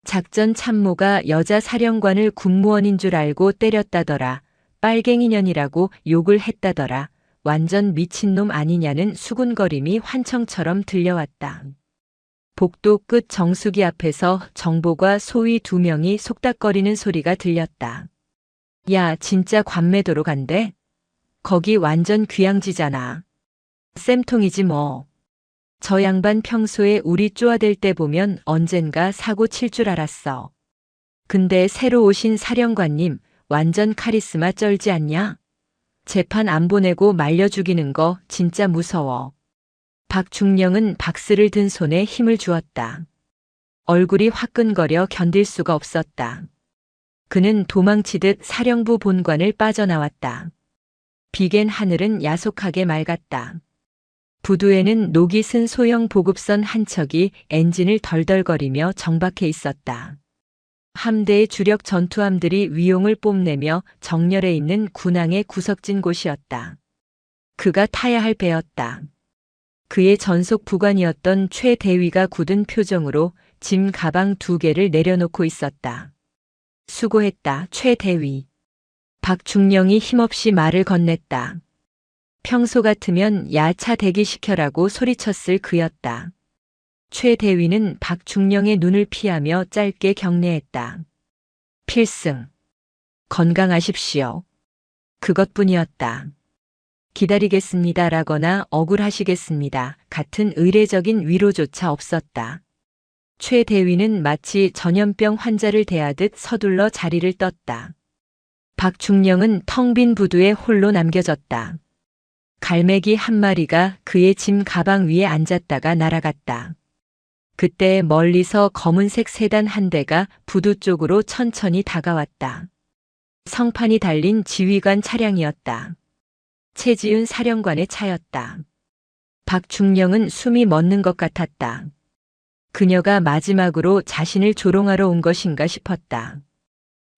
Speaker 1: 작전 참모가 여자 사령관을 군무원인 줄 알고 때렸다더라. 빨갱이년이라고 욕을 했다더라. 완전 미친놈 아니냐는 수군거림이 환청처럼 들려왔다. 복도 끝 정수기 앞에서 정보가 소위 2명이 속닥거리는 소리가 들렸다. 야, 진짜 관매도로 간대? 거기 완전 귀양지잖아. 쌤통이지 뭐. 저 양반 평소에 우리 쪼아댈 때 보면 언젠가 사고 칠 줄 알았어. 근데 새로 오신 사령관님 완전 카리스마 쩔지 않냐? 재판 안 보내고 말려 죽이는 거 진짜 무서워. 박중령은 박스를 든 손에 힘을 주었다. 얼굴이 화끈거려 견딜 수가 없었다. 그는 도망치듯 사령부 본관을 빠져나왔다. 비갠 하늘은 야속하게 맑았다. 부두에는 녹이 쓴 소형 보급선 한 척이 엔진을 덜덜거리며 정박해 있었다. 함대의 주력 전투함들이 위용을 뽐내며 정렬해 있는 군항의 구석진 곳이었다. 그가 타야 할 배였다. 그의 전속 부관이었던 최 대위가 굳은 표정으로 짐 가방 2개를 내려놓고 있었다. 수고했다, 최 대위. 박중령이 힘없이 말을 건넸다. 평소 같으면 야차 대기시켜라고 소리쳤을 그였다. 최 대위는 박중령의 눈을 피하며 짧게 경례했다. 필승. 건강하십시오. 그것뿐이었다. 기다리겠습니다라거나 억울하시겠습니다 같은 의례적인 위로조차 없었다. 최 대위는 마치 전염병 환자를 대하듯 서둘러 자리를 떴다. 박중령은 텅 빈 부두에 홀로 남겨졌다. 갈매기 한 마리가 그의 짐 가방 위에 앉았다가 날아갔다. 그때 멀리서 검은색 세단 한 대가 부두 쪽으로 천천히 다가왔다. 성판이 달린 지휘관 차량이었다. 최지윤 사령관의 차였다. 박중령은 숨이 멎는 것 같았다. 그녀가 마지막으로 자신을 조롱하러 온 것인가 싶었다.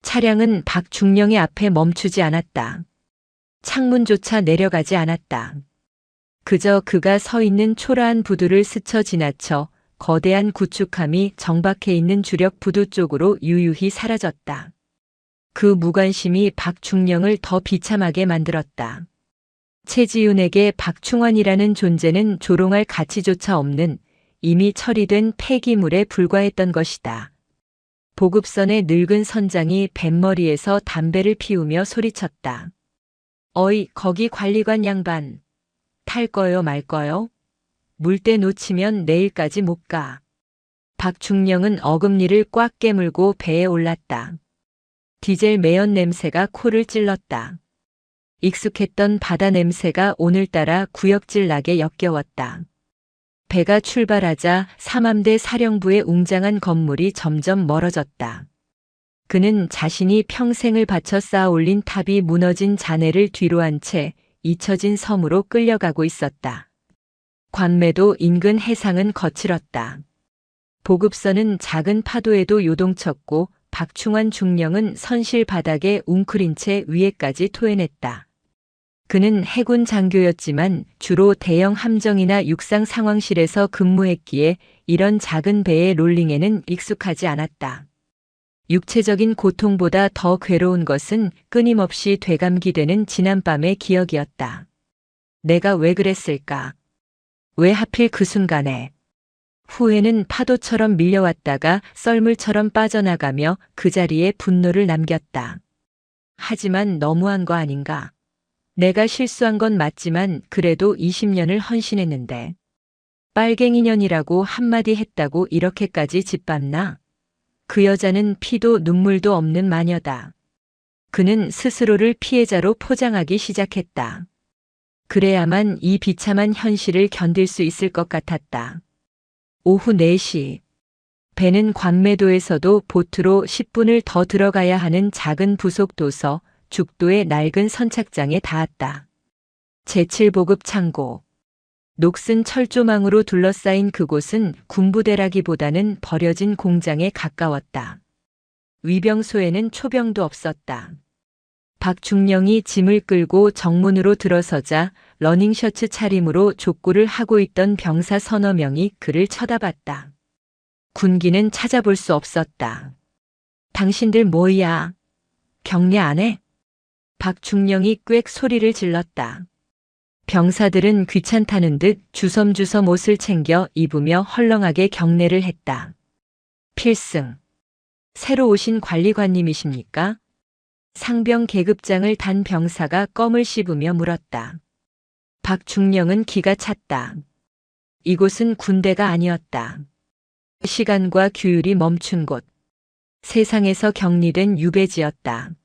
Speaker 1: 차량은 박중령의 앞에 멈추지 않았다. 창문조차 내려가지 않았다. 그저 그가 서 있는 초라한 부두를 스쳐 지나쳐 거대한 구축함이 정박해 있는 주력 부두 쪽으로 유유히 사라졌다. 그 무관심이 박중령을 더 비참하게 만들었다. 최지윤에게 박충원이라는 존재는 조롱할 가치조차 없는 이미 처리된 폐기물에 불과했던 것이다. 보급선의 늙은 선장이 뱃머리에서 담배를 피우며 소리쳤다. 어이, 거기 관리관 양반. 탈 거요 말 거요? 물때 놓치면 내일까지 못 가. 박중령은 어금니를 꽉 깨물고 배에 올랐다. 디젤 매연 냄새가 코를 찔렀다. 익숙했던 바다 냄새가 오늘따라 구역질 나게 역겨웠다. 배가 출발하자 삼함대 사령부의 웅장한 건물이 점점 멀어졌다. 그는 자신이 평생을 바쳐 쌓아 올린 탑이 무너진 잔해를 뒤로 한 채 잊혀진 섬으로 끌려가고 있었다. 관매도 인근 해상은 거칠었다. 보급선은 작은 파도에도 요동쳤고 박충환 중령은 선실 바닥에 웅크린 채 위에까지 토해냈다. 그는 해군 장교였지만 주로 대형 함정이나 육상 상황실에서 근무했기에 이런 작은 배의 롤링에는 익숙하지 않았다. 육체적인 고통보다 더 괴로운 것은 끊임없이 되감기되는 지난밤의 기억이었다. 내가 왜 그랬을까? 왜 하필 그 순간에? 후회는 파도처럼 밀려왔다가 썰물처럼 빠져나가며 그 자리에 분노를 남겼다. 하지만 너무한 거 아닌가? 내가 실수한 건 맞지만 그래도 20년을 헌신했는데. 빨갱이년이라고 한마디 했다고 이렇게까지 짓밟나? 그 여자는 피도 눈물도 없는 마녀다. 그는 스스로를 피해자로 포장하기 시작했다. 그래야만 이 비참한 현실을 견딜 수 있을 것 같았다. 오후 4시. 배는 관매도에서도 보트로 10분을 더 들어가야 하는 작은 부속 도서 죽도의 낡은 선착장에 닿았다. 제7보급 창고. 녹슨 철조망으로 둘러싸인 그곳은 군부대라기보다는 버려진 공장에 가까웠다. 위병소에는 초병도 없었다. 박중령이 짐을 끌고 정문으로 들어서자 러닝셔츠 차림으로 족구를 하고 있던 병사 서너 명이 그를 쳐다봤다. 군기는 찾아볼 수 없었다. 당신들 뭐야? 격려 안 해? 박중령이 꽥 소리를 질렀다. 병사들은 귀찮다는 듯 주섬주섬 옷을 챙겨 입으며 헐렁하게 경례를 했다. 필승. 새로 오신 관리관님이십니까? 상병 계급장을 단 병사가 껌을 씹으며 물었다. 박중령은 기가 찼다. 이곳은 군대가 아니었다. 시간과 규율이 멈춘 곳. 세상에서 격리된 유배지였다.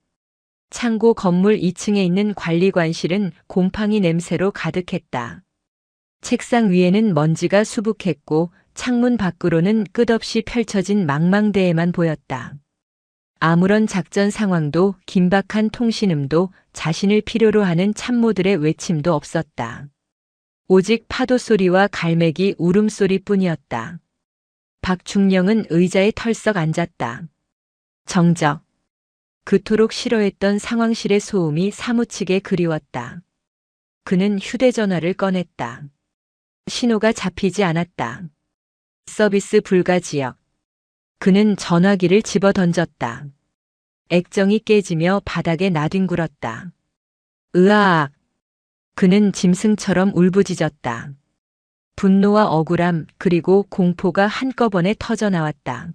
Speaker 1: 창고 건물 2층에 있는 관리관실은 곰팡이 냄새로 가득했다. 책상 위에는 먼지가 수북했고 창문 밖으로는 끝없이 펼쳐진 망망대해만 보였다. 아무런 작전 상황도 긴박한 통신음도 자신을 필요로 하는 참모들의 외침도 없었다. 오직 파도 소리와 갈매기 울음소리뿐이었다. 박중령은 의자에 털썩 앉았다. 정적. 그토록 싫어했던 상황실의 소음이 사무치게 그리웠다. 그는 휴대전화를 꺼냈다. 신호가 잡히지 않았다. 서비스 불가 지역. 그는 전화기를 집어 던졌다. 액정이 깨지며 바닥에 나뒹굴었다. 으악! 그는 짐승처럼 울부짖었다. 분노와 억울함 그리고 공포가 한꺼번에 터져나왔다.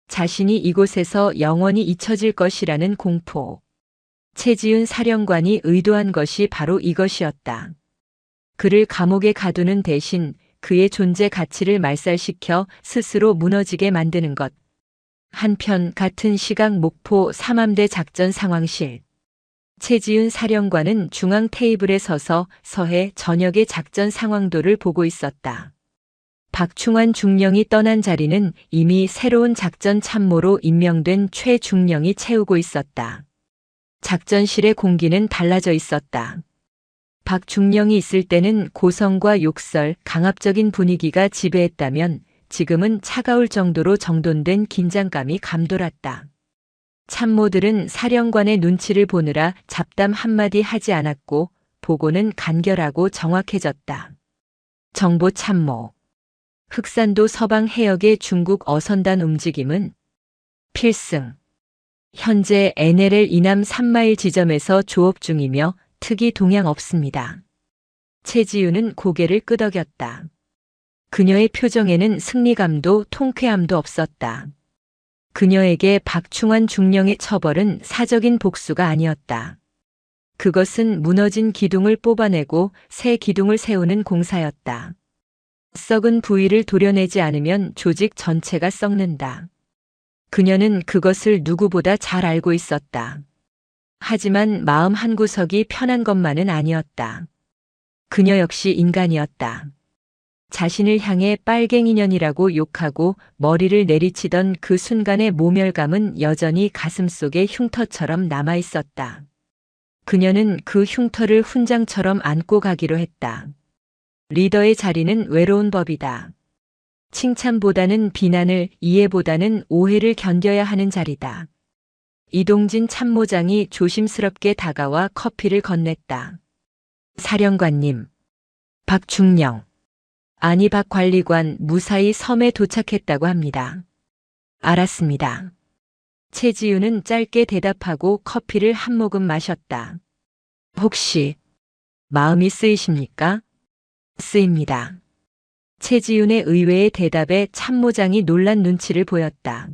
Speaker 1: 자신이 이곳에서 영원히 잊혀질 것이라는 공포. 최지윤 사령관이 의도한 것이 바로 이것이었다. 그를 감옥에 가두는 대신 그의 존재 가치를 말살시켜 스스로 무너지게 만드는 것. 한편 같은 시각 목포 삼함대 작전 상황실. 최지윤 사령관은 중앙 테이블에 서서 서해 전역의 작전 상황도를 보고 있었다. 박충환 중령이 떠난 자리는 이미 새로운 작전 참모로 임명된 최중령이 채우고 있었다. 작전실의 공기는 달라져 있었다. 박중령이 있을 때는 고성과 욕설, 강압적인 분위기가 지배했다면 지금은 차가울 정도로 정돈된 긴장감이 감돌았다. 참모들은 사령관의 눈치를 보느라 잡담 한마디 하지 않았고 보고는 간결하고 정확해졌다. 정보 참모. 흑산도 서방 해역의 중국 어선단 움직임은 필승. 현재 NLL 이남 3마일 지점에서 조업 중이며 특이 동향 없습니다. 최지윤은 고개를 끄덕였다. 그녀의 표정에는 승리감도 통쾌함도 없었다. 그녀에게 박충환 중령의 처벌은 사적인 복수가 아니었다. 그것은 무너진 기둥을 뽑아내고 새 기둥을 세우는 공사였다. 썩은 부위를 도려내지 않으면 조직 전체가 썩는다. 그녀는 그것을 누구보다 잘 알고 있었다. 하지만 마음 한구석이 편한 것만은 아니었다. 그녀 역시 인간이었다. 자신을 향해 빨갱이년이라고 욕하고 머리를 내리치던 그 순간의 모멸감은 여전히 가슴속에 흉터처럼 남아 있었다. 그녀는 그 흉터를 훈장처럼 안고 가기로 했다. 리더의 자리는 외로운 법이다. 칭찬보다는 비난을, 이해보다는 오해를 견뎌야 하는 자리다. 이동진 참모장이 조심스럽게 다가와 커피를 건넸다. 사령관님. 박중령. 아니 박 관리관 무사히 섬에 도착했다고 합니다. 알았습니다. 최지윤은 짧게 대답하고 커피를 한 모금 마셨다. 혹시 마음이 쓰이십니까? 쓰입니다. 최지윤의 의외의 대답에 참모장이 놀란 눈치를 보였다.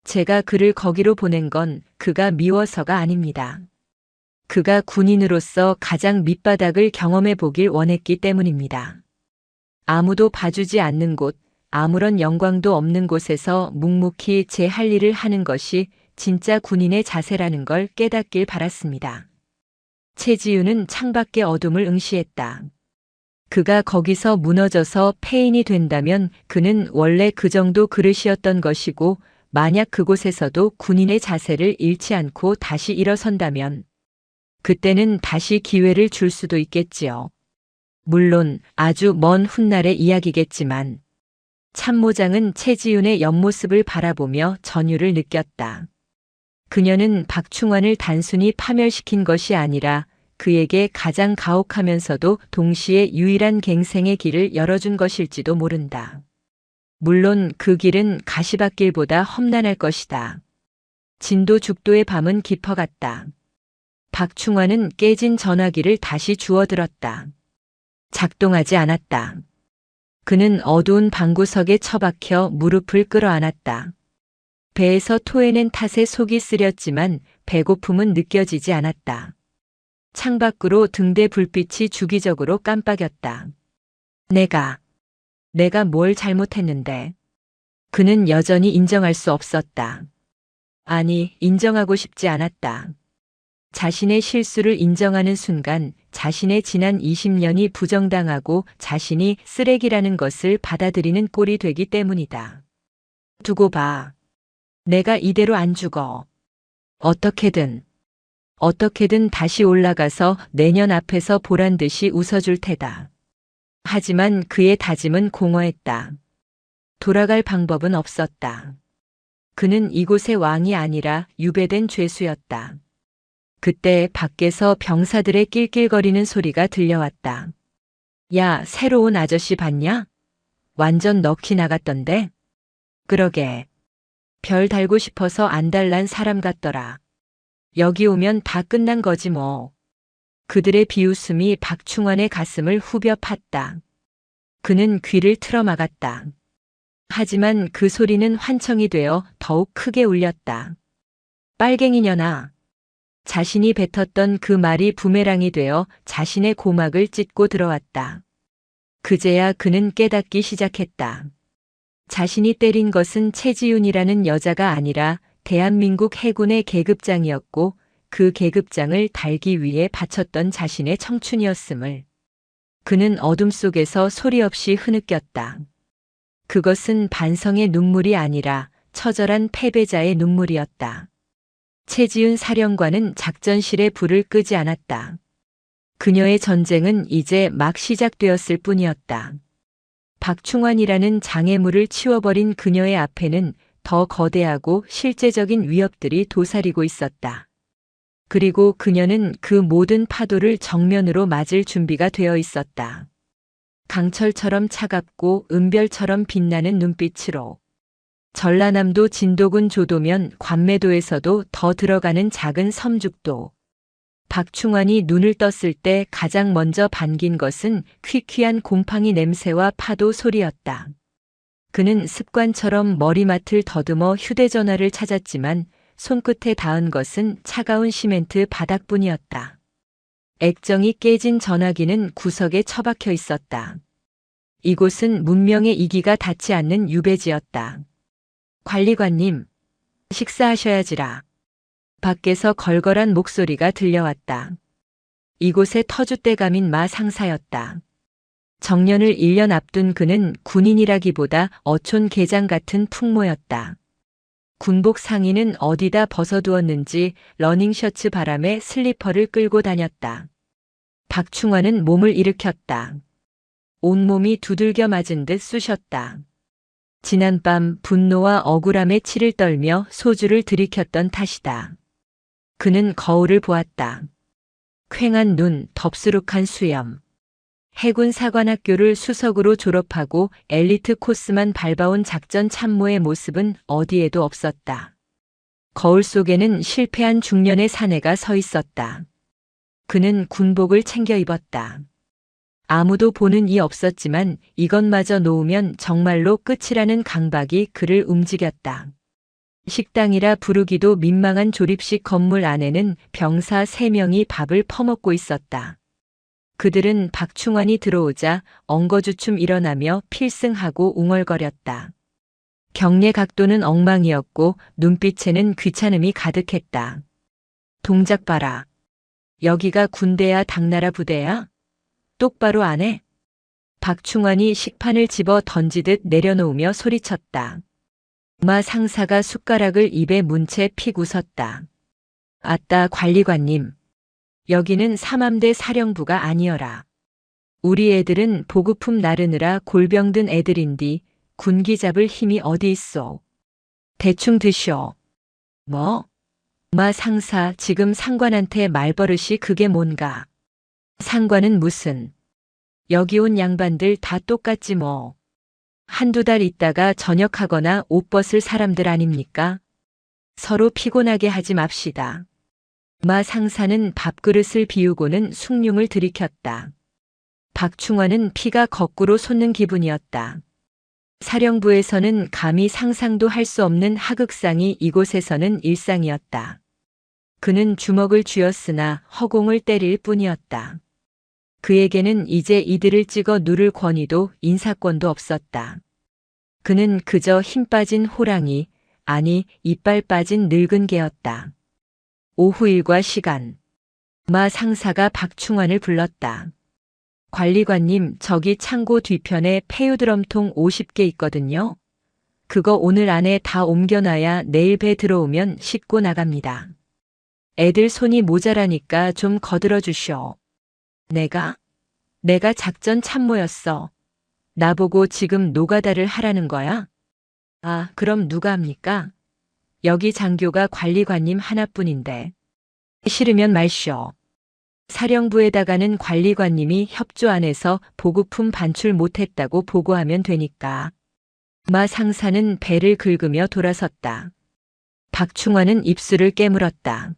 Speaker 1: 제가 그를 거기로 보낸 건 그가 미워서가 아닙니다. 그가 군인으로서 가장 밑바닥을 경험해 보길 원했기 때문입니다. 아무도 봐주지 않는 곳, 아무런 영광도 없는 곳에서 묵묵히 제 할 일을 하는 것이 진짜 군인의 자세라는 걸 깨닫길 바랐습니다. 최지윤은 창밖의 어둠을 응시했다. 그가 거기서 무너져서 폐인이 된다면 그는 원래 그 정도 그릇이었던 것이고 만약 그곳에서도 군인의 자세를 잃지 않고 다시 일어선다면 그때는 다시 기회를 줄 수도 있겠지요. 물론 아주 먼 훗날의 이야기겠지만 참모장은 최지윤의 옆모습을 바라보며 전율을 느꼈다. 그녀는 박충환을 단순히 파멸시킨 것이 아니라 그에게 가장 가혹하면서도 동시에 유일한 갱생의 길을 열어준 것일지도 모른다. 물론 그 길은 가시밭길보다 험난할 것이다. 진도 죽도의 밤은 깊어갔다. 박충환은 깨진 전화기를 다시 주워들었다. 작동하지 않았다. 그는 어두운 방구석에 처박혀 무릎을 끌어안았다. 배에서 토해낸 탓에 속이 쓰렸지만 배고픔은 느껴지지 않았다. 창밖으로 등대 불빛이 주기적으로 깜빡였다. 내가 뭘 잘못했는데. 그는 여전히 인정할 수 없었다. 아니, 인정하고 싶지 않았다. 자신의 실수를 인정하는 순간 자신의 지난 20년이 부정당하고 자신이 쓰레기라는 것을 받아들이는 꼴이 되기 때문이다. 두고 봐. 내가 이대로 안 죽어. 어떻게든 다시 올라가서 내년 앞에서 보란 듯이 웃어줄 테다. 하지만 그의 다짐은 공허했다. 돌아갈 방법은 없었다. 그는 이곳의 왕이 아니라 유배된 죄수였다. 그때 밖에서 병사들의 낄낄거리는 소리가 들려왔다. 야, 새로 온 아저씨 봤냐? 완전 넋이 나갔던데? 그러게. 별 달고 싶어서 안 달란 사람 같더라. 여기 오면 다 끝난 거지 뭐. 그들의 비웃음이 박충환의 가슴을 후벼 팠다. 그는 귀를 틀어막았다. 하지만 그 소리는 환청이 되어 더욱 크게 울렸다. 빨갱이년아. 자신이 뱉었던 그 말이 부메랑이 되어 자신의 고막을 찢고 들어왔다. 그제야 그는 깨닫기 시작했다. 자신이 때린 것은 최지윤이라는 여자가 아니라 대한민국 해군의 계급장이었고 그 계급장을 달기 위해 바쳤던 자신의 청춘이었음을 그는 어둠 속에서 소리 없이 흐느꼈다. 그것은 반성의 눈물이 아니라 처절한 패배자의 눈물이었다. 최지훈 사령관은 작전실에 불을 끄지 않았다. 그녀의 전쟁은 이제 막 시작되었을 뿐이었다. 박충환이라는 장애물을 치워버린 그녀의 앞에는 더 거대하고 실제적인 위협들이 도사리고 있었다. 그리고 그녀는 그 모든 파도를 정면으로 맞을 준비가 되어 있었다. 강철처럼 차갑고 은별처럼 빛나는 눈빛으로. 전라남도 진도군 조도면 관매도에서도 더 들어가는 작은 섬죽도. 박충환이 눈을 떴을 때 가장 먼저 반긴 것은 퀴퀴한 곰팡이 냄새와 파도 소리였다. 그는 습관처럼 머리맡을 더듬어 휴대전화를 찾았지만 손끝에 닿은 것은 차가운 시멘트 바닥뿐이었다. 액정이 깨진 전화기는 구석에 처박혀 있었다. 이곳은 문명의 이기가 닿지 않는 유배지였다. 관리관님, 식사하셔야지라. 밖에서 걸걸한 목소리가 들려왔다. 이곳의 터줏대감인 마 상사였다. 정년을 1년 앞둔 그는 군인이라기보다 어촌 계장 같은 풍모였다. 군복 상의는 어디다 벗어두었는지 러닝셔츠 바람에 슬리퍼를 끌고 다녔다. 박충환은 몸을 일으켰다. 온몸이 두들겨 맞은 듯 쑤셨다. 지난밤 분노와 억울함에 치를 떨며 소주를 들이켰던 탓이다. 그는 거울을 보았다. 퀭한 눈, 덥수룩한 수염. 해군 사관학교를 수석으로 졸업하고 엘리트 코스만 밟아온 작전 참모의 모습은 어디에도 없었다. 거울 속에는 실패한 중년의 사내가 서 있었다. 그는 군복을 챙겨 입었다. 아무도 보는 이 없었지만 이것마저 놓으면 정말로 끝이라는 강박이 그를 움직였다. 식당이라 부르기도 민망한 조립식 건물 안에는 병사 3명이 밥을 퍼먹고 있었다. 그들은 박충환이 들어오자 엉거주춤 일어나며 필승하고 웅얼거렸다. 경례 각도는 엉망이었고 눈빛에는 귀찮음이 가득했다. 동작 봐라. 여기가 군대야 당나라 부대야? 똑바로 안 해? 박충환이 식판을 집어 던지듯 내려놓으며 소리쳤다. 마 상사가 숟가락을 입에 문 채 픽 웃었다. 아따 관리관님. 여기는 삼함대 사령부가 아니어라. 우리 애들은 보급품 나르느라 골병든 애들인디 군기 잡을 힘이 어디 있어. 대충 드셔. 뭐? 마 상사 지금 상관한테 말버릇이 그게 뭔가. 상관은 무슨. 여기 온 양반들 다 똑같지 뭐. 한두 달 있다가 전역하거나 옷 벗을 사람들 아닙니까? 서로 피곤하게 하지 맙시다. 마 상사는 밥그릇을 비우고는 숭늉을 들이켰다. 박충환은 피가 거꾸로 솟는 기분이었다. 사령부에서는 감히 상상도 할 수 없는 하극상이 이곳에서는 일상이었다. 그는 주먹을 쥐었으나 허공을 때릴 뿐이었다. 그에게는 이제 이들을 찍어 누를 권위도 인사권도 없었다. 그는 그저 힘 빠진 호랑이, 아니 이빨 빠진 늙은 개였다. 오후 일과 시간. 마 상사가 박충환을 불렀다. 관리관님, 저기 창고 뒤편에 폐유드럼통 50개 있거든요. 그거 오늘 안에 다 옮겨놔야 내일 배 들어오면 싣고 나갑니다. 애들 손이 모자라니까 좀 거들어 주쇼. 내가 작전 참모였어. 나보고 지금 노가다를 하라는 거야? 아, 그럼 누가 합니까? 여기 장교가 관리관님 하나뿐인데. 싫으면 말쇼. 사령부에다가는 관리관님이 협조 안 해서 보급품 반출 못했다고 보고하면 되니까. 마 상사는 배를 긁으며 돌아섰다. 박충환은 입술을 깨물었다.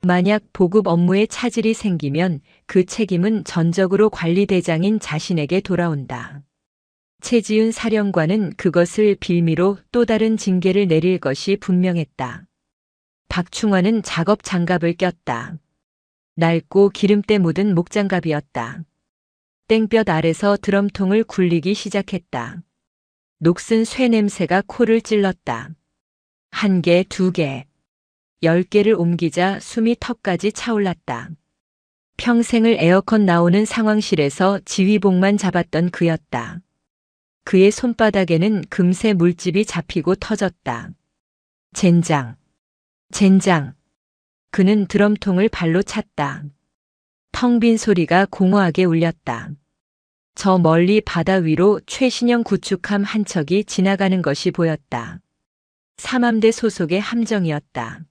Speaker 1: 만약 보급 업무에 차질이 생기면 그 책임은 전적으로 관리대장인 자신에게 돌아온다. 최지훈 사령관은 그것을 빌미로 또 다른 징계를 내릴 것이 분명했다. 박충환은 작업 장갑을 꼈다. 낡고 기름때 묻은 목장갑이었다. 땡볕 아래서 드럼통을 굴리기 시작했다. 녹슨 쇠 냄새가 코를 찔렀다. 1개, 2개. 10개를 옮기자 숨이 턱까지 차올랐다. 평생을 에어컨 나오는 상황실에서 지휘봉만 잡았던 그였다. 그의 손바닥에는 금세 물집이 잡히고 터졌다. 젠장. 젠장. 그는 드럼통을 발로 찼다. 텅 빈 소리가 공허하게 울렸다. 저 멀리 바다 위로 최신형 구축함 한 척이 지나가는 것이 보였다. 삼함대 소속의 함정이었다.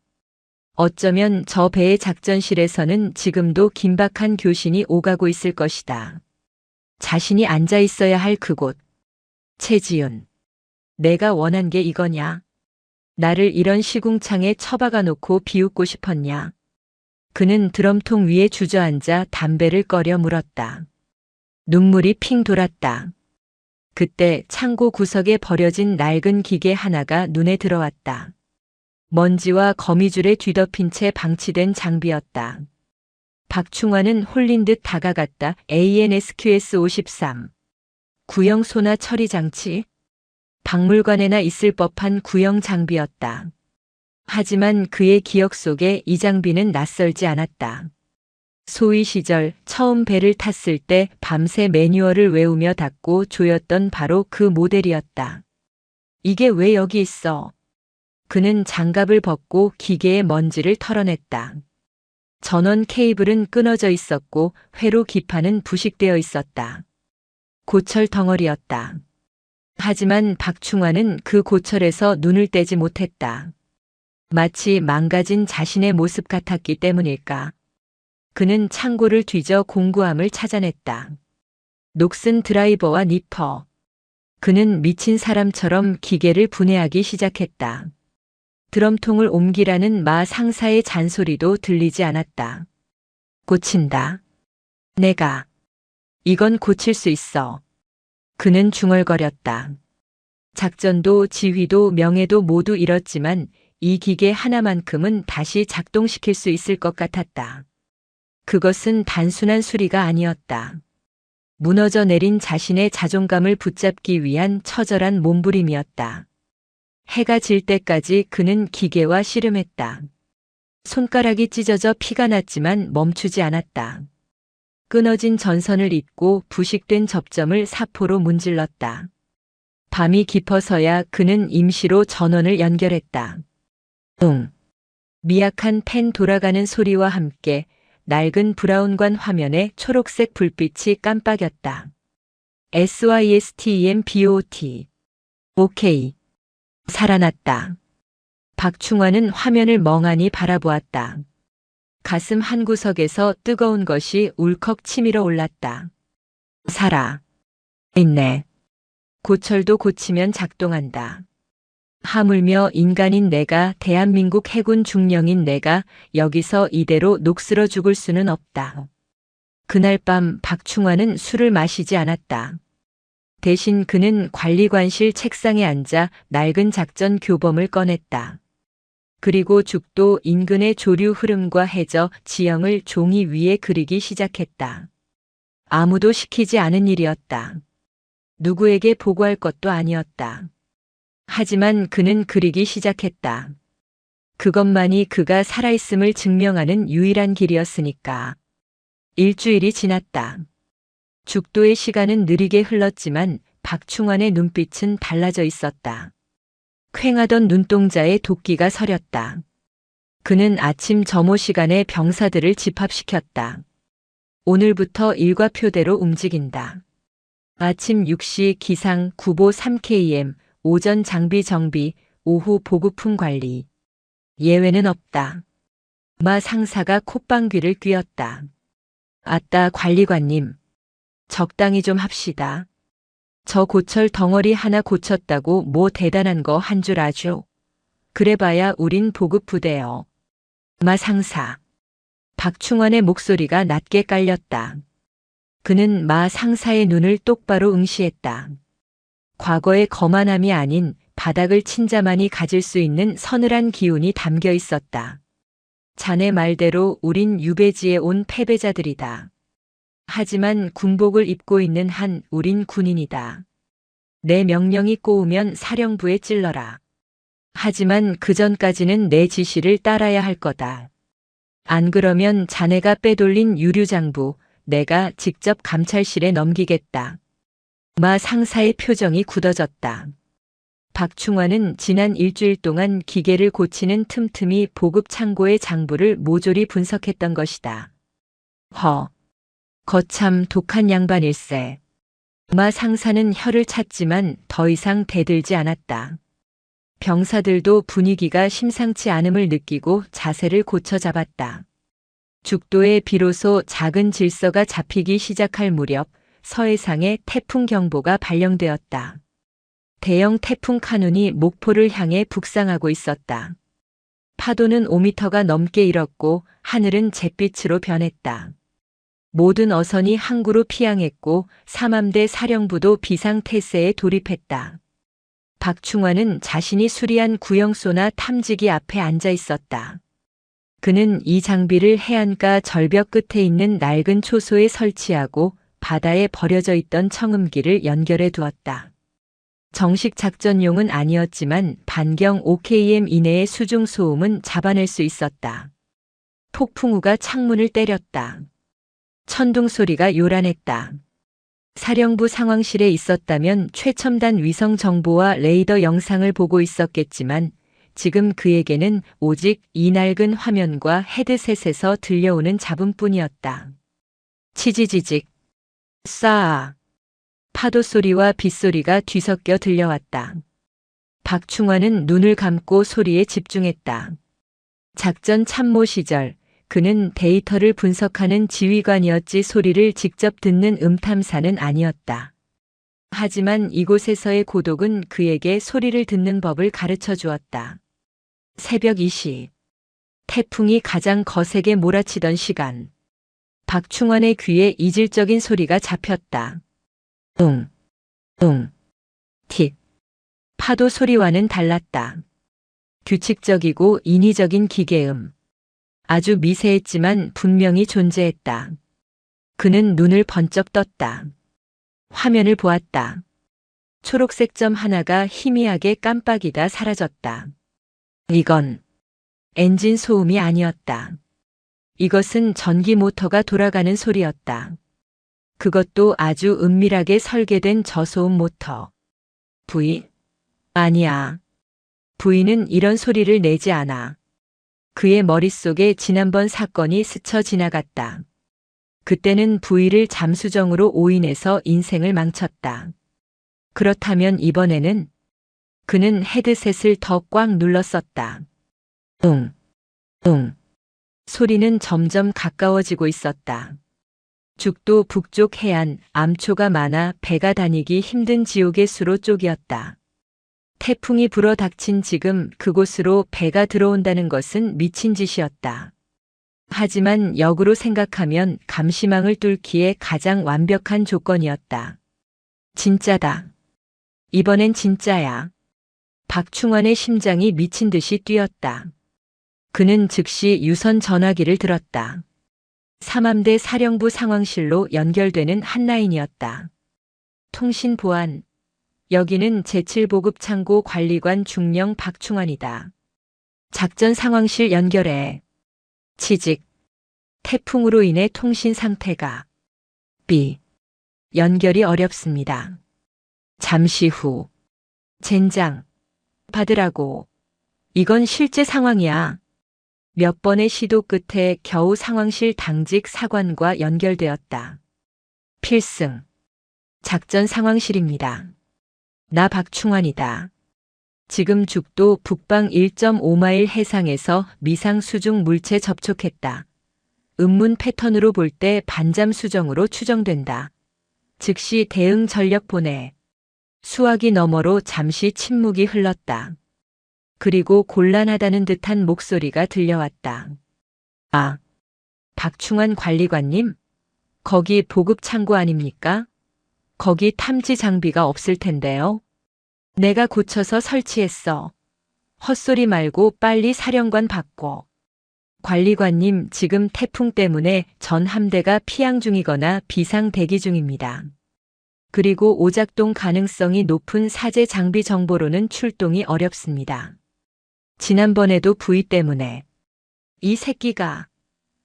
Speaker 1: 어쩌면 저 배의 작전실에서는 지금도 긴박한 교신이 오가고 있을 것이다. 자신이 앉아 있어야 할 그곳. 최지윤. 내가 원한 게 이거냐? 나를 이런 시궁창에 처박아 놓고 비웃고 싶었냐? 그는 드럼통 위에 주저앉아 담배를 꺼려 물었다. 눈물이 핑 돌았다. 그때 창고 구석에 버려진 낡은 기계 하나가 눈에 들어왔다. 먼지와 거미줄에 뒤덮인 채 방치된 장비였다. 박충환은 홀린 듯 다가갔다. ANSQS-53. 구형 소나 처리 장치? 박물관에나 있을 법한 구형 장비였다. 하지만 그의 기억 속에 이 장비는 낯설지 않았다. 소위 시절 처음 배를 탔을 때 밤새 매뉴얼을 외우며 닦고 조였던 바로 그 모델이었다. 이게 왜 여기 있어? 그는 장갑을 벗고 기계의 먼지를 털어냈다. 전원 케이블은 끊어져 있었고 회로 기판은 부식되어 있었다. 고철 덩어리였다. 하지만 박충환은 그 고철에서 눈을 떼지 못했다. 마치 망가진 자신의 모습 같았기 때문일까? 그는 창고를 뒤져 공구함을 찾아냈다. 녹슨 드라이버와 니퍼. 그는 미친 사람처럼 기계를 분해하기 시작했다. 드럼통을 옮기라는 마 상사의 잔소리도 들리지 않았다. 고친다. 내가. 이건 고칠 수 있어. 그는 중얼거렸다. 작전도 지휘도 명예도 모두 잃었지만 이 기계 하나만큼은 다시 작동시킬 수 있을 것 같았다. 그것은 단순한 수리가 아니었다. 무너져 내린 자신의 자존감을 붙잡기 위한 처절한 몸부림이었다. 해가 질 때까지 그는 기계와 씨름했다. 손가락이 찢어져 피가 났지만 멈추지 않았다. 끊어진 전선을 잇고 부식된 접점을 사포로 문질렀다. 밤이 깊어서야 그는 임시로 전원을 연결했다. 웅. 미약한 펜 돌아가는 소리와 함께 낡은 브라운관 화면에 초록색 불빛이 깜빡였다. SYSTEMBOT. 오케이. 살아났다. 박충환은 화면을 멍하니 바라보았다. 가슴 한구석에서 뜨거운 것이 울컥 치밀어 올랐다. 살아. 있네. 고철도 고치면 작동한다. 하물며 인간인 내가, 대한민국 해군 중령인 내가 여기서 이대로 녹슬어 죽을 수는 없다. 그날 밤 박충환은 술을 마시지 않았다. 대신 그는 관리관실 책상에 앉아 낡은 작전 교범을 꺼냈다. 그리고 죽도 인근의 조류 흐름과 해저 지형을 종이 위에 그리기 시작했다. 아무도 시키지 않은 일이었다. 누구에게 보고할 것도 아니었다. 하지만 그는 그리기 시작했다. 그것만이 그가 살아있음을 증명하는 유일한 길이었으니까. 일주일이 지났다. 죽도의 시간은 느리게 흘렀지만 박충환의 눈빛은 달라져 있었다. 퀭하던 눈동자에 도끼가 서렸다. 그는 아침 점호 시간에 병사들을 집합시켰다. 오늘부터 일과표대로 움직인다. 아침 6시 기상 구보 3km, 오전 장비 정비, 오후 보급품 관리. 예외는 없다. 마 상사가 콧방귀를 뀌었다. 아따 관리관님. 적당히 좀 합시다. 저 고철 덩어리 하나 고쳤다고 뭐 대단한 거 한 줄 아죠? 그래봐야 우린 보급부대요. 마 상사. 박충환의 목소리가 낮게 깔렸다. 그는 마 상사의 눈을 똑바로 응시했다. 과거의 거만함이 아닌 바닥을 친 자만이 가질 수 있는 서늘한 기운이 담겨 있었다. 자네 말대로 우린 유배지에 온 패배자들이다. 하지만 군복을 입고 있는 한 우린 군인이다. 내 명령이 꼬우면 사령부에 찔러라. 하지만 그 전까지는 내 지시를 따라야 할 거다. 안 그러면 자네가 빼돌린 유류장부 내가 직접 감찰실에 넘기겠다. 마 상사의 표정이 굳어졌다. 박충환은 지난 일주일 동안 기계를 고치는 틈틈이 보급 창고의 장부를 모조리 분석했던 것이다. 거참 독한 양반일세. 마 상사는 혀를 찼지만 더 이상 대들지 않았다. 병사들도 분위기가 심상치 않음을 느끼고 자세를 고쳐 잡았다. 죽도에 비로소 작은 질서가 잡히기 시작할 무렵 서해상에 태풍 경보가 발령되었다. 대형 태풍 카눈이 목포를 향해 북상하고 있었다. 파도는 5m가 넘게 일었고 하늘은 잿빛으로 변했다. 모든 어선이 항구로 피항했고 삼함대 사령부도 비상태세에 돌입했다. 박충환은 자신이 수리한 구형소나 탐지기 앞에 앉아 있었다. 그는 이 장비를 해안가 절벽 끝에 있는 낡은 초소에 설치하고 바다에 버려져 있던 청음기를 연결해 두었다. 정식 작전용은 아니었지만 반경 5km 이내의 수중 소음은 잡아낼 수 있었다. 폭풍우가 창문을 때렸다. 천둥 소리가 요란했다. 사령부 상황실에 있었다면 최첨단 위성 정보와 레이더 영상을 보고 있었겠지만 지금 그에게는 오직 이 낡은 화면과 헤드셋에서 들려오는 잡음뿐이었다. 치지지직, 싸아. 파도 소리와 빗소리가 뒤섞여 들려왔다. 박충환은 눈을 감고 소리에 집중했다. 작전 참모 시절 그는 데이터를 분석하는 지휘관이었지 소리를 직접 듣는 음탐사는 아니었다. 하지만 이곳에서의 고독은 그에게 소리를 듣는 법을 가르쳐 주었다. 새벽 2시. 태풍이 가장 거세게 몰아치던 시간. 박충환의 귀에 이질적인 소리가 잡혔다. 웅, 웅, 틱. 파도 소리와는 달랐다. 규칙적이고 인위적인 기계음. 아주 미세했지만 분명히 존재했다. 그는 눈을 번쩍 떴다. 화면을 보았다. 초록색 점 하나가 희미하게 깜빡이다 사라졌다. 이건 엔진 소음이 아니었다. 이것은 전기 모터가 돌아가는 소리였다. 그것도 아주 은밀하게 설계된 저소음 모터. 아니야. 부인은 이런 소리를 내지 않아. 그의 머릿속에 지난번 사건이 스쳐 지나갔다. 그때는 부위를 잠수정으로 오인해서 인생을 망쳤다. 그렇다면 이번에는 그는 헤드셋을 더 꽉 눌렀었다. 웅, 웅. 소리는 점점 가까워지고 있었다. 죽도 북쪽 해안 암초가 많아 배가 다니기 힘든 지옥의 수로 쪽이었다. 태풍이 불어 닥친 지금 그곳으로 배가 들어온다는 것은 미친 짓이었다. 하지만 역으로 생각하면 감시망을 뚫기에 가장 완벽한 조건이었다. 진짜다. 이번엔 진짜야. 박충환의 심장이 미친 듯이 뛰었다. 그는 즉시 유선 전화기를 들었다. 삼함대 사령부 상황실로 연결되는 한 라인이었다. 통신 보안. 여기는 제7보급 창고 관리관 중령 박충환이다. 작전 상황실 연결해. 취직. 태풍으로 인해 통신 상태가 연결이 어렵습니다. 잠시 후. 젠장. 받으라고. 이건 실제 상황이야. 몇 번의 시도 끝에 겨우 상황실 당직 사관과 연결되었다. 필승. 작전 상황실입니다. 나 박충환이다. 지금 죽도 북방 1.5마일 해상에서 미상 수중 물체 접촉했다. 음문 패턴으로 볼 때 반잠 수정으로 추정된다. 즉시 대응 전력 보내. 수화기 너머로 잠시 침묵이 흘렀다. 그리고 곤란하다는 듯한 목소리가 들려왔다. 아, 박충환 관리관님? 거기 보급 창고 아닙니까? 거기 탐지 장비가 없을 텐데요. 내가 고쳐서 설치했어. 헛소리 말고 빨리 사령관 바꿔. 관리관님, 지금 태풍 때문에 전 함대가 피항 중이거나 비상 대기 중입니다. 그리고 오작동 가능성이 높은 사제 장비 정보로는 출동이 어렵습니다. 지난번에도 부위 때문에. 이 새끼가.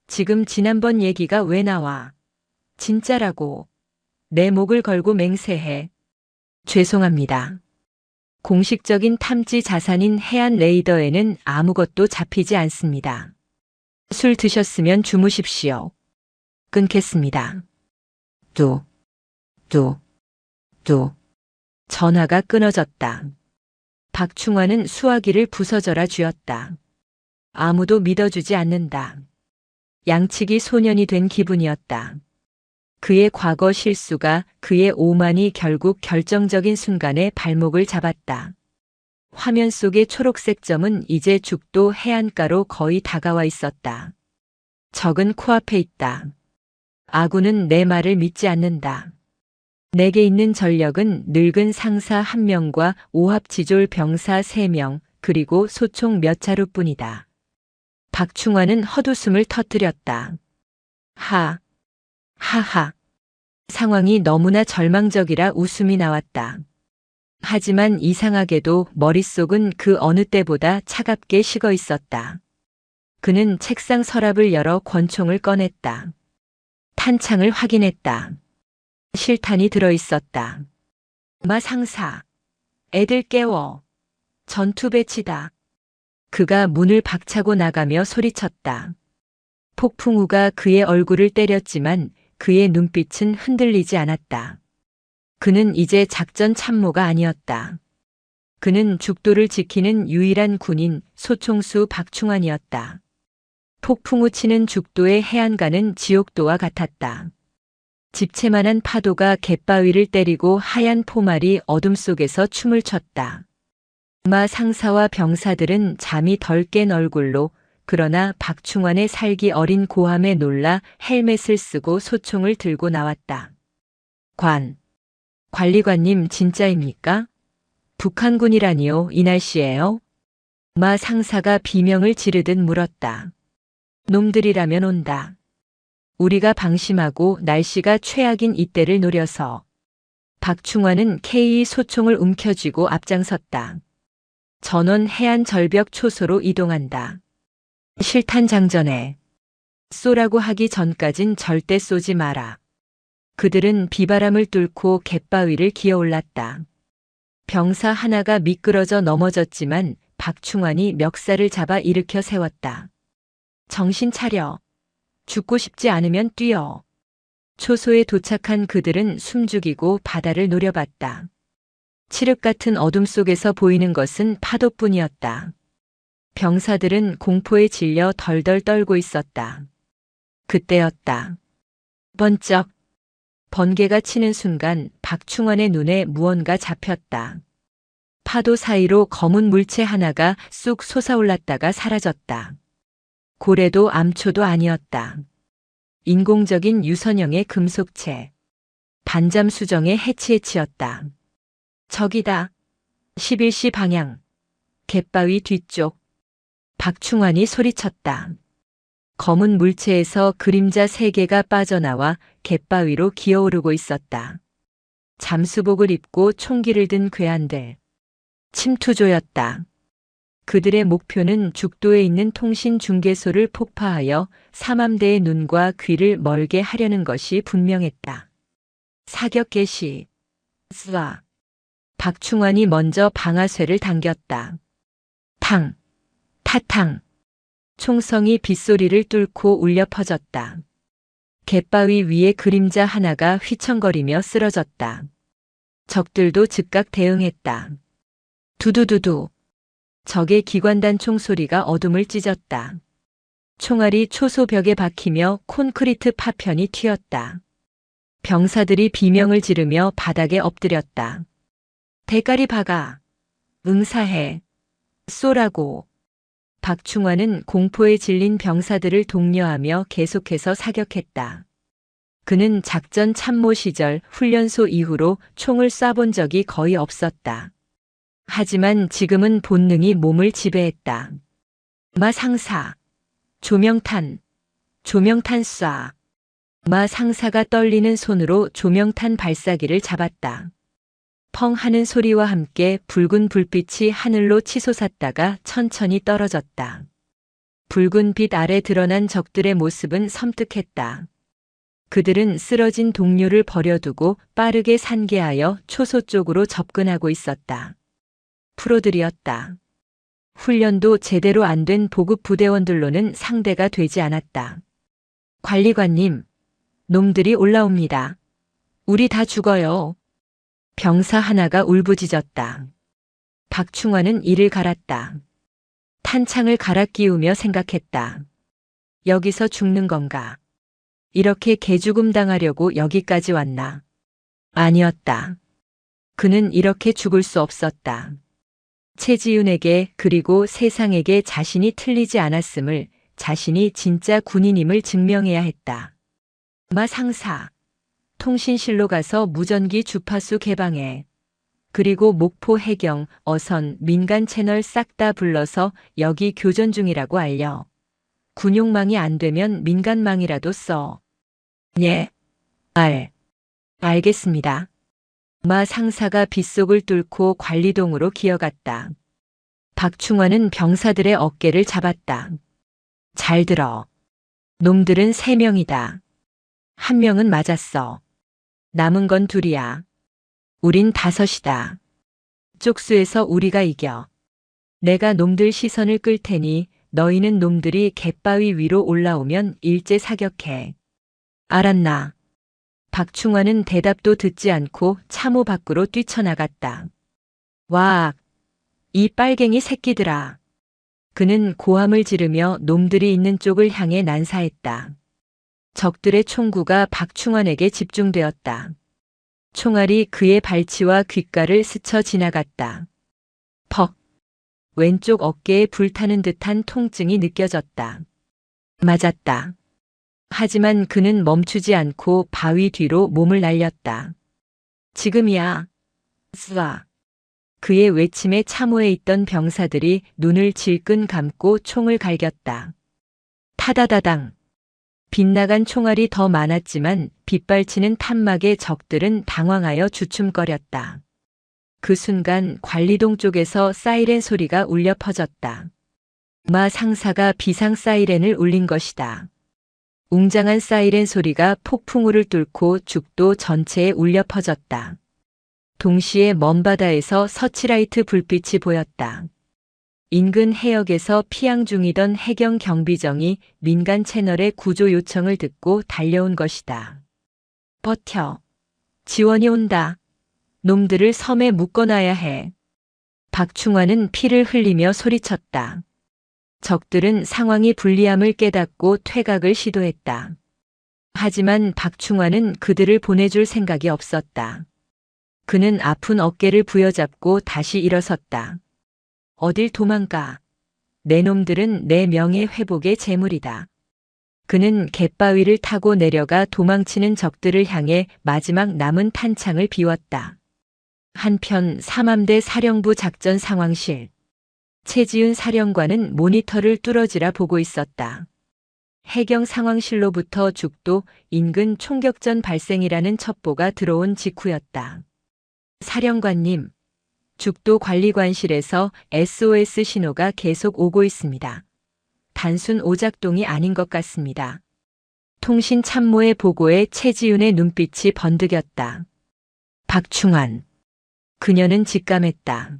Speaker 1: 지금 지난번 얘기가 왜 나와? 진짜라고. 내 목을 걸고 맹세해. 죄송합니다. 공식적인 탐지 자산인 해안 레이더에는 아무것도 잡히지 않습니다. 술 드셨으면 주무십시오. 끊겠습니다. 또. 전화가 끊어졌다. 박충환은 수화기를 부서져라 쥐었다. 아무도 믿어주지 않는다. 양치기 소년이 된 기분이었다. 그의 과거 실수가, 그의 오만이 결국 결정적인 순간에 발목을 잡았다. 화면 속의 초록색 점은 이제 죽도 해안가로 거의 다가와 있었다. 적은 코앞에 있다. 아군은 내 말을 믿지 않는다. 내게 있는 전력은 늙은 상사 1명과 오합지졸 병사 3명, 그리고 소총 몇 자루뿐이다. 박충환은 헛웃음을 터뜨렸다. 하하. 상황이 너무나 절망적이라 웃음이 나왔다. 하지만 이상하게도 머릿속은 그 어느 때보다 차갑게 식어 있었다. 그는 책상 서랍을 열어 권총을 꺼냈다. 탄창을 확인했다. 실탄이 들어있었다. 마 상사. 애들 깨워. 전투 배치다. 그가 문을 박차고 나가며 소리쳤다. 폭풍우가 그의 얼굴을 때렸지만 그의 눈빛은 흔들리지 않았다. 그는 이제 작전 참모가 아니었다. 그는 죽도를 지키는 유일한 군인 소총수 박충환이었다. 폭풍우 치는 죽도의 해안가는 지옥도와 같았다. 집채만한 파도가 갯바위를 때리고 하얀 포말이 어둠 속에서 춤을 췄다. 마 상사와 병사들은 잠이 덜 깬 얼굴로, 그러나 박충환의 살기 어린 고함에 놀라 헬멧을 쓰고 소총을 들고 나왔다. 관리관님 진짜입니까? 북한군이라니요, 이 날씨에요? 마 상사가 비명을 지르듯 물었다. 놈들이라면 온다. 우리가 방심하고 날씨가 최악인 이때를 노려서. 박충환은 K 소총을 움켜쥐고 앞장섰다. 전원 해안 절벽 초소로 이동한다. 실탄 장전해. 쏘라고 하기 전까진 절대 쏘지 마라. 그들은 비바람을 뚫고 갯바위를 기어올랐다. 병사 하나가 미끄러져 넘어졌지만 박충환이 멱살을 잡아 일으켜 세웠다. 정신 차려. 죽고 싶지 않으면 뛰어. 초소에 도착한 그들은 숨죽이고 바다를 노려봤다. 칠흑 같은 어둠 속에서 보이는 것은 파도뿐이었다. 병사들은 공포에 질려 덜덜 떨고 있었다. 그때였다. 번쩍. 번개가 치는 순간 박충환의 눈에 무언가 잡혔다. 파도 사이로 검은 물체 하나가 쑥 솟아올랐다가 사라졌다. 고래도 암초도 아니었다. 인공적인 유선형의 금속체. 반잠 수정의 해치해치였다. 적이다. 11시 방향. 갯바위 뒤쪽. 박충환이 소리쳤다. 검은 물체에서 그림자 3개가 빠져나와 갯바위로 기어오르고 있었다. 잠수복을 입고 총기를 든 괴한들. 침투조였다. 그들의 목표는 죽도에 있는 통신 중개소를 폭파하여 삼함대의 눈과 귀를 멀게 하려는 것이 분명했다. 사격 개시. 쏴. 박충환이 먼저 방아쇠를 당겼다. 탕. 타탕. 총성이 빗소리를 뚫고 울려 퍼졌다. 갯바위 위에 그림자 하나가 휘청거리며 쓰러졌다. 적들도 즉각 대응했다. 두두두두. 적의 기관단 총소리가 어둠을 찢었다. 총알이 초소벽에 박히며 콘크리트 파편이 튀었다. 병사들이 비명을 지르며 바닥에 엎드렸다. 대가리 박아. 응사해. 쏘라고. 박충환은 공포에 질린 병사들을 독려하며 계속해서 사격했다. 그는 작전 참모 시절 훈련소 이후로 총을 쏴본 적이 거의 없었다. 하지만 지금은 본능이 몸을 지배했다. 마 상사. 조명탄 쏴. 마 상사가 떨리는 손으로 조명탄 발사기를 잡았다. 펑 하는 소리와 함께 붉은 불빛이 하늘로 치솟았다가 천천히 떨어졌다. 붉은 빛 아래 드러난 적들의 모습은 섬뜩했다. 그들은 쓰러진 동료를 버려두고 빠르게 산계하여 초소 쪽으로 접근하고 있었다. 프로들이었다. 훈련도 제대로 안 된 보급 부대원들로는 상대가 되지 않았다. 관리관님, 놈들이 올라옵니다. 우리 다 죽어요. 병사 하나가 울부짖었다. 박충환은 이를 갈았다. 탄창을 갈아 끼우며 생각했다. 여기서 죽는 건가? 이렇게 개죽음 당하려고 여기까지 왔나? 아니었다. 그는 이렇게 죽을 수 없었다. 최지윤에게 그리고 세상에게 자신이 틀리지 않았음을, 자신이 진짜 군인임을 증명해야 했다. 마 상사. 통신실로 가서 무전기 주파수 개방해. 그리고 목포 해경, 어선, 민간 채널 싹 다 불러서 여기 교전 중이라고 알려. 군용망이 안 되면 민간망이라도 써. 예. 알겠습니다. 마 상사가 빗속을 뚫고 관리동으로 기어갔다. 박충환은 병사들의 어깨를 잡았다. 잘 들어. 놈들은 3명이다. 1명은 맞았어. 남은 건 2이야. 우린 5이다. 쪽수에서 우리가 이겨. 내가 놈들 시선을 끌 테니 너희는 놈들이 갯바위 위로 올라오면 일제 사격해. 알았나? 박충환은 대답도 듣지 않고 참호 밖으로 뛰쳐나갔다. 와, 이 빨갱이 새끼들아. 그는 고함을 지르며 놈들이 있는 쪽을 향해 난사했다. 적들의 총구가 박충환에게 집중되었다. 총알이 그의 발치와 귓가를 스쳐 지나갔다. 퍽! 왼쪽 어깨에 불타는 듯한 통증이 느껴졌다. 맞았다. 하지만 그는 멈추지 않고 바위 뒤로 몸을 날렸다. 지금이야. 쏴. 그의 외침에 참호에 있던 병사들이 눈을 질끈 감고 총을 갈겼다. 타다다당. 빗나간 총알이 더 많았지만 빗발치는 탄막의 적들은 당황하여 주춤거렸다. 그 순간 관리동 쪽에서 사이렌 소리가 울려 퍼졌다. 마 상사가 비상 사이렌을 울린 것이다. 웅장한 사이렌 소리가 폭풍우를 뚫고 죽도 전체에 울려 퍼졌다. 동시에 먼 바다에서 서치라이트 불빛이 보였다. 인근 해역에서 피항 중이던 해경 경비정이 민간 채널의 구조 요청을 듣고 달려온 것이다. 버텨. 지원이 온다. 놈들을 섬에 묶어놔야 해. 박충환은 피를 흘리며 소리쳤다. 적들은 상황이 불리함을 깨닫고 퇴각을 시도했다. 하지만 박충환은 그들을 보내줄 생각이 없었다. 그는 아픈 어깨를 부여잡고 다시 일어섰다. 어딜 도망가. 내 놈들은 내 명예 회복의 재물이다. 그는 갯바위를 타고 내려가 도망치는 적들을 향해 마지막 남은 탄창을 비웠다. 한편 삼함대 사령부 작전 상황실. 최지윤 사령관은 모니터를 뚫어지라 보고 있었다. 해경 상황실로부터 죽도 인근 총격전 발생이라는 첩보가 들어온 직후였다. 사령관님, 죽도 관리관실에서 SOS 신호가 계속 오고 있습니다. 단순 오작동이 아닌 것 같습니다. 통신 참모의 보고에 최지윤의 눈빛이 번득였다. 박충환. 그녀는 직감했다.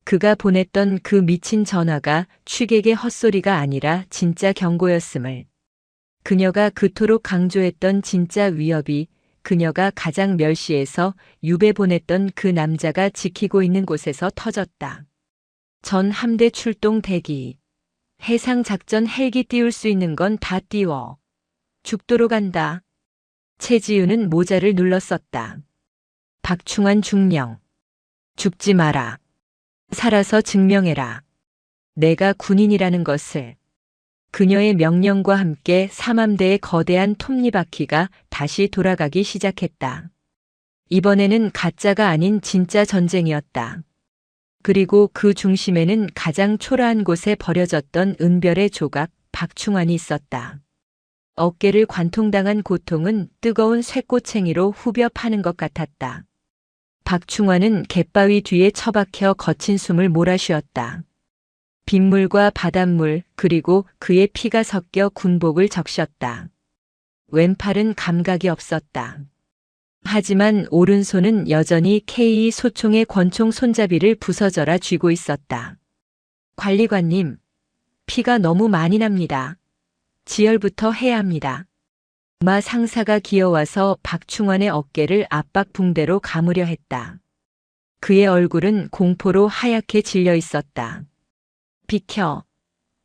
Speaker 1: 그가 보냈던 그 미친 전화가 취객의 헛소리가 아니라 진짜 경고였음을. 그녀가 그토록 강조했던 진짜 위협이 그녀가 가장 멸시해서 유배 보냈던 그 남자가 지키고 있는 곳에서 터졌다. 전 함대 출동 대기. 해상 작전 헬기 띄울 수 있는 건 다 띄워. 죽도록 간다. 최지윤은 모자를 눌렀었다. 박충환 중령. 죽지 마라. 살아서 증명해라. 내가 군인이라는 것을. 그녀의 명령과 함께 삼함대의 거대한 톱니바퀴가 다시 돌아가기 시작했다. 이번에는 가짜가 아닌 진짜 전쟁이었다. 그리고 그 중심에는 가장 초라한 곳에 버려졌던 은별의 조각 박충환이 있었다. 어깨를 관통당한 고통은 뜨거운 쇠꼬챙이로 후벼 파는 것 같았다. 박충환은 갯바위 뒤에 처박혀 거친 숨을 몰아쉬었다. 빗물과 바닷물 그리고 그의 피가 섞여 군복을 적셨다. 왼팔은 감각이 없었다. 하지만 오른손은 여전히 K 소총의 권총 손잡이를 부서져라 쥐고 있었다. 관리관님, 피가 너무 많이 납니다. 지혈부터 해야 합니다. 마 상사가 기어와서 박충환의 어깨를 압박 붕대로 감으려 했다. 그의 얼굴은 공포로 하얗게 질려 있었다. 비켜.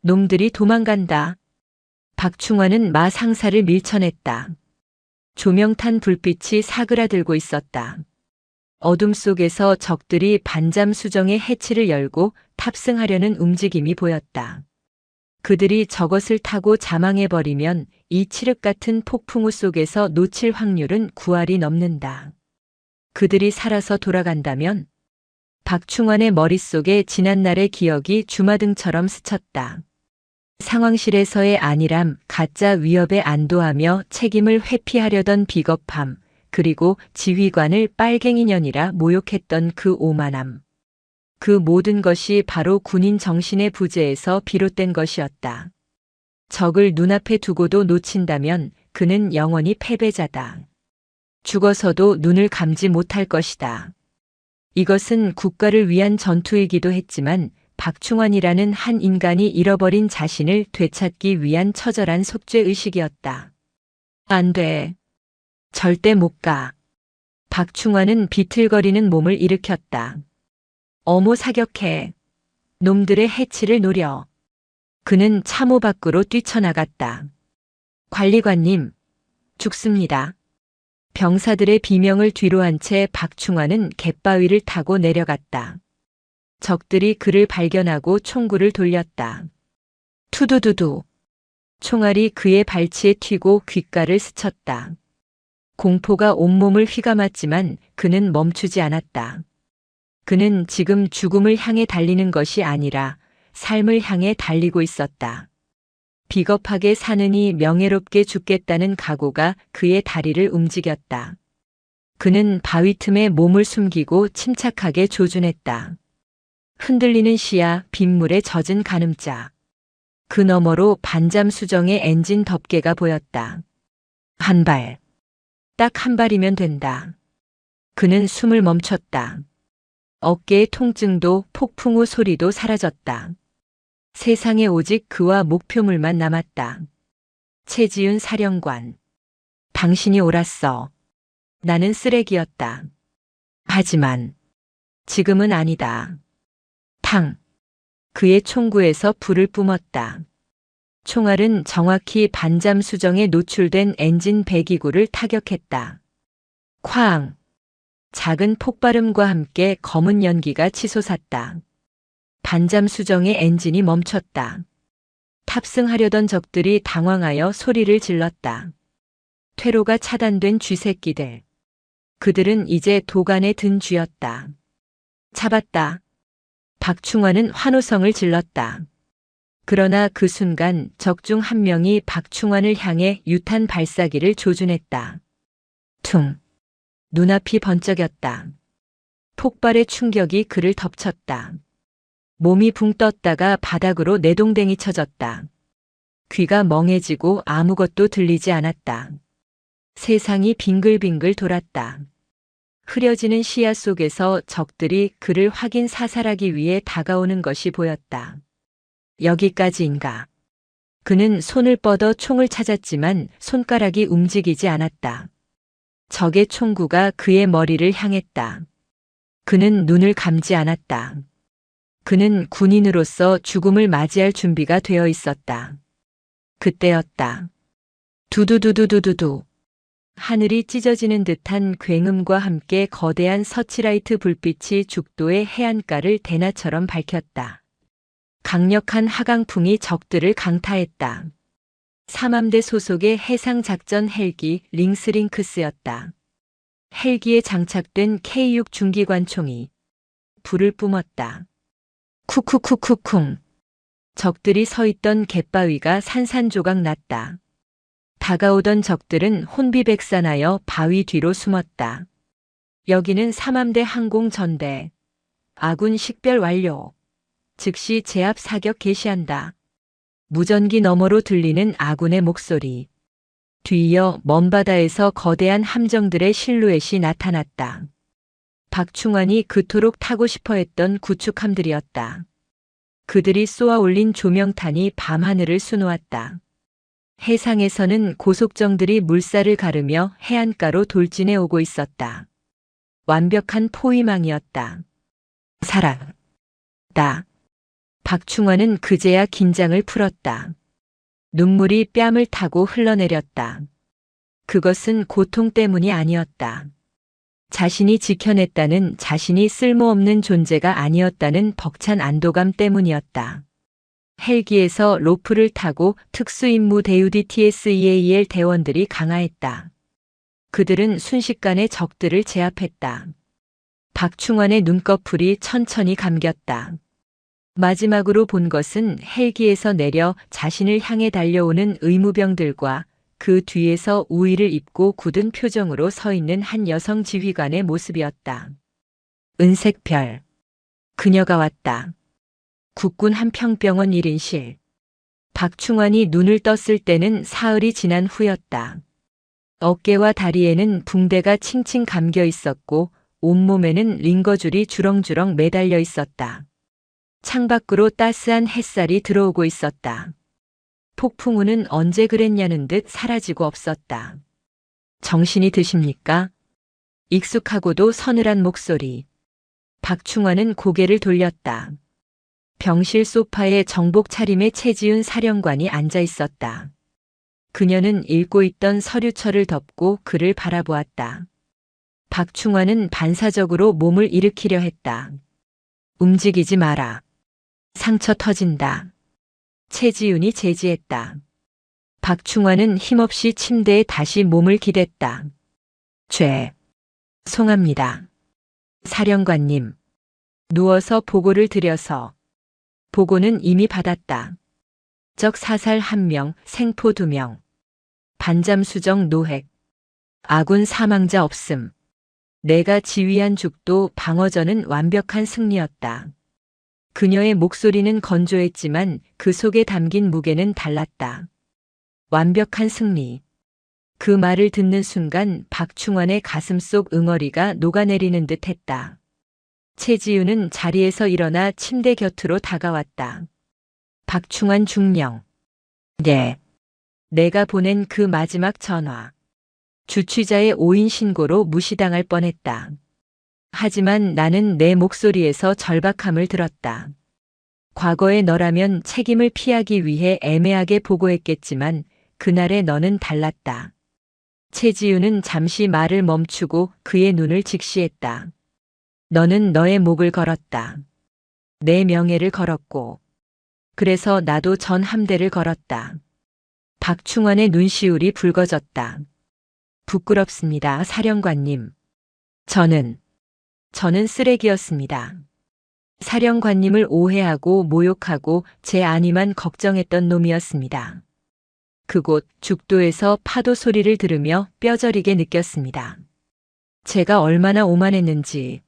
Speaker 1: 놈들이 도망간다. 박충환은 마 상사를 밀쳐냈다. 조명탄 불빛이 사그라들고 있었다. 어둠 속에서 적들이 반잠 수정의 해치를 열고 탑승하려는 움직임이 보였다. 그들이 저것을 타고 자망해버리면 이 칠흑 같은 폭풍우 속에서 놓칠 확률은 9할이 넘는다. 그들이 살아서 돌아간다면? 박충환의 머릿속에 지난날의 기억이 주마등처럼 스쳤다. 상황실에서의 안일함, 가짜 위협에 안도하며 책임을 회피하려던 비겁함, 그리고 지휘관을 빨갱이년이라 모욕했던 그 오만함. 그 모든 것이 바로 군인 정신의 부재에서 비롯된 것이었다. 적을 눈앞에 두고도 놓친다면 그는 영원히 패배자다. 죽어서도 눈을 감지 못할 것이다. 이것은 국가를 위한 전투이기도 했지만 박충환이라는 한 인간이 잃어버린 자신을 되찾기 위한 처절한 속죄의식이었다. 안 돼. 절대 못 가. 박충환은 비틀거리는 몸을 일으켰다. 어모 사격해. 놈들의 해치를 노려. 그는 참호 밖으로 뛰쳐나갔다. 관리관님, 죽습니다. 병사들의 비명을 뒤로 한 채 박충환은 갯바위를 타고 내려갔다. 적들이 그를 발견하고 총구를 돌렸다. 투두두두. 총알이 그의 발치에 튀고 귓가를 스쳤다. 공포가 온몸을 휘감았지만 그는 멈추지 않았다. 그는 지금 죽음을 향해 달리는 것이 아니라 삶을 향해 달리고 있었다. 비겁하게 사느니 명예롭게 죽겠다는 각오가 그의 다리를 움직였다. 그는 바위 틈에 몸을 숨기고 침착하게 조준했다. 흔들리는 시야, 빗물에 젖은 가늠자. 그 너머로 반잠 수정의 엔진 덮개가 보였다. 한 발. 딱 한 발이면 된다. 그는 숨을 멈췄다. 어깨의 통증도 폭풍우 소리도 사라졌다. 세상에 오직 그와 목표물만 남았다. 최지윤 사령관. 당신이 옳았어. 나는 쓰레기였다. 하지만 지금은 아니다. 탕. 그의 총구에서 불을 뿜었다. 총알은 정확히 반잠 수정에 노출된 엔진 배기구를 타격했다. 쾅. 작은 폭발음과 함께 검은 연기가 치솟았다. 반잠 수정의 엔진이 멈췄다. 탑승하려던 적들이 당황하여 소리를 질렀다. 퇴로가 차단된 쥐새끼들. 그들은 이제 도간에 든 쥐였다. 잡았다. 박충환은 환호성을 질렀다. 그러나 그 순간 적 중 한 명이 박충환을 향해 유탄 발사기를 조준했다. 퉁. 눈앞이 번쩍였다. 폭발의 충격이 그를 덮쳤다. 몸이 붕 떴다가 바닥으로 내동댕이 쳐졌다. 귀가 멍해지고 아무것도 들리지 않았다. 세상이 빙글빙글 돌았다. 흐려지는 시야 속에서 적들이 그를 확인 사살하기 위해 다가오는 것이 보였다. 여기까지인가. 그는 손을 뻗어 총을 찾았지만 손가락이 움직이지 않았다. 적의 총구가 그의 머리를 향했다. 그는 눈을 감지 않았다. 그는 군인으로서 죽음을 맞이할 준비가 되어 있었다. 그때였다. 두두두두두두두. 하늘이 찢어지는 듯한 굉음과 함께 거대한 서치라이트 불빛이 죽도의 해안가를 대낮처럼 밝혔다. 강력한 하강풍이 적들을 강타했다. 삼함대 소속의 해상작전 헬기 링스링크스였다. 헬기에 장착된 K6 중기관총이 불을 뿜었다. 쿡쿡쿡쿡쿵. 적들이 서 있던 갯바위가 산산조각 났다. 다가오던 적들은 혼비백산하여 바위 뒤로 숨었다. 여기는 삼함대 항공전대. 아군 식별 완료. 즉시 제압 사격 개시한다. 무전기 너머로 들리는 아군의 목소리. 뒤이어 먼 바다에서 거대한 함정들의 실루엣이 나타났다. 박충환이 그토록 타고 싶어 했던 구축함들이었다. 그들이 쏘아 올린 조명탄이 밤하늘을 수놓았다. 해상에서는 고속정들이 물살을 가르며 해안가로 돌진해 오고 있었다. 완벽한 포위망이었다. 살았다. 박충환은 그제야 긴장을 풀었다. 눈물이 뺨을 타고 흘러내렸다. 그것은 고통 때문이 아니었다. 자신이 지켜냈다는, 자신이 쓸모없는 존재가 아니었다는 벅찬 안도감 때문이었다. 헬기에서 로프를 타고 특수임무 대유디 TSEAL 대원들이 강화했다. 그들은 순식간에 적들을 제압했다. 박충환의 눈꺼풀이 천천히 감겼다. 마지막으로 본 것은 헬기에서 내려 자신을 향해 달려오는 의무병들과 그 뒤에서 우의를 입고 굳은 표정으로 서 있는 한 여성 지휘관의 모습이었다. 은색별. 그녀가 왔다. 국군 한평병원 1인실. 박충환이 눈을 떴을 때는 사흘이 지난 후였다. 어깨와 다리에는 붕대가 칭칭 감겨 있었고 온몸에는 링거줄이 주렁주렁 매달려 있었다. 창밖으로 따스한 햇살이 들어오고 있었다. 폭풍우는 언제 그랬냐는 듯 사라지고 없었다. 정신이 드십니까? 익숙하고도 서늘한 목소리. 박충환은 고개를 돌렸다. 병실 소파에 정복 차림의 최지훈 사령관이 앉아 있었다. 그녀는 읽고 있던 서류철을 덮고 그를 바라보았다. 박충환은 반사적으로 몸을 일으키려 했다. 움직이지 마라. 상처 터진다. 최지훈이 제지했다. 박충환은 힘없이 침대에 다시 몸을 기댔다. 송합니다. 사령관님. 누워서 보고를 드려서. 보고는 이미 받았다. 적 사살 1명, 생포 2명. 반잠 수정 노획. 아군 사망자 없음. 내가 지휘한 죽도 방어전은 완벽한 승리였다. 그녀의 목소리는 건조했지만 그 속에 담긴 무게는 달랐다. 완벽한 승리. 그 말을 듣는 순간 박충환의 가슴속 응어리가 녹아내리는 듯 했다. 최지훈은 자리에서 일어나 침대 곁으로 다가왔다. 박충환 중령. 네. 내가 보낸 그 마지막 전화. 주취자의 오인 신고로 무시당할 뻔했다. 하지만 나는 내 목소리에서 절박함을 들었다. 과거의 너라면 책임을 피하기 위해 애매하게 보고했겠지만 그날의 너는 달랐다. 최지훈은 잠시 말을 멈추고 그의 눈을 직시했다. 너는 너의 목을 걸었다. 내 명예를 걸었고. 그래서 나도 전 함대를 걸었다. 박충환의 눈시울이 붉어졌다. 부끄럽습니다, 사령관님. 저는 쓰레기였습니다. 사령관님을 오해하고 모욕하고 제 안위만 걱정했던 놈이었습니다. 그곳 죽도에서 파도 소리를 들으며 뼈저리게 느꼈습니다. 제가 얼마나 오만했는지.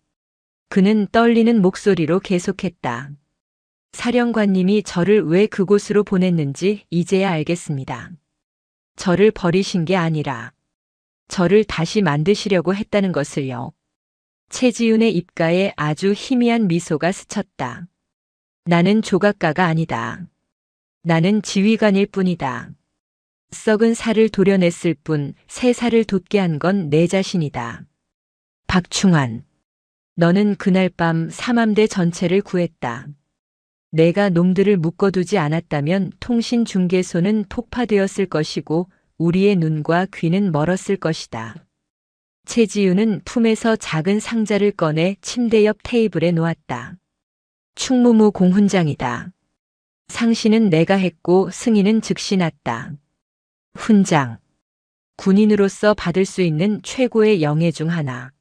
Speaker 1: 그는 떨리는 목소리로 계속했다. 사령관님이 저를 왜 그곳으로 보냈는지 이제야 알겠습니다. 저를 버리신 게 아니라 저를 다시 만드시려고 했다는 것을요. 최지훈의 입가에 아주 희미한 미소가 스쳤다. 나는 조각가가 아니다. 나는 지휘관일 뿐이다. 썩은 살을 도려냈을 뿐 새 살을 돋게 한 건 내 자신이다. 박충환. 너는 그날 밤 삼함대 전체를 구했다. 내가 놈들을 묶어두지 않았다면 통신중개소는 폭파되었을 것이고 우리의 눈과 귀는 멀었을 것이다. 최지훈은 품에서 작은 상자를 꺼내 침대 옆 테이블에 놓았다. 충무무 공훈장이다. 상시는 내가 했고 승인은 즉시 났다. 훈장. 군인으로서 받을 수 있는 최고의 영예 중 하나.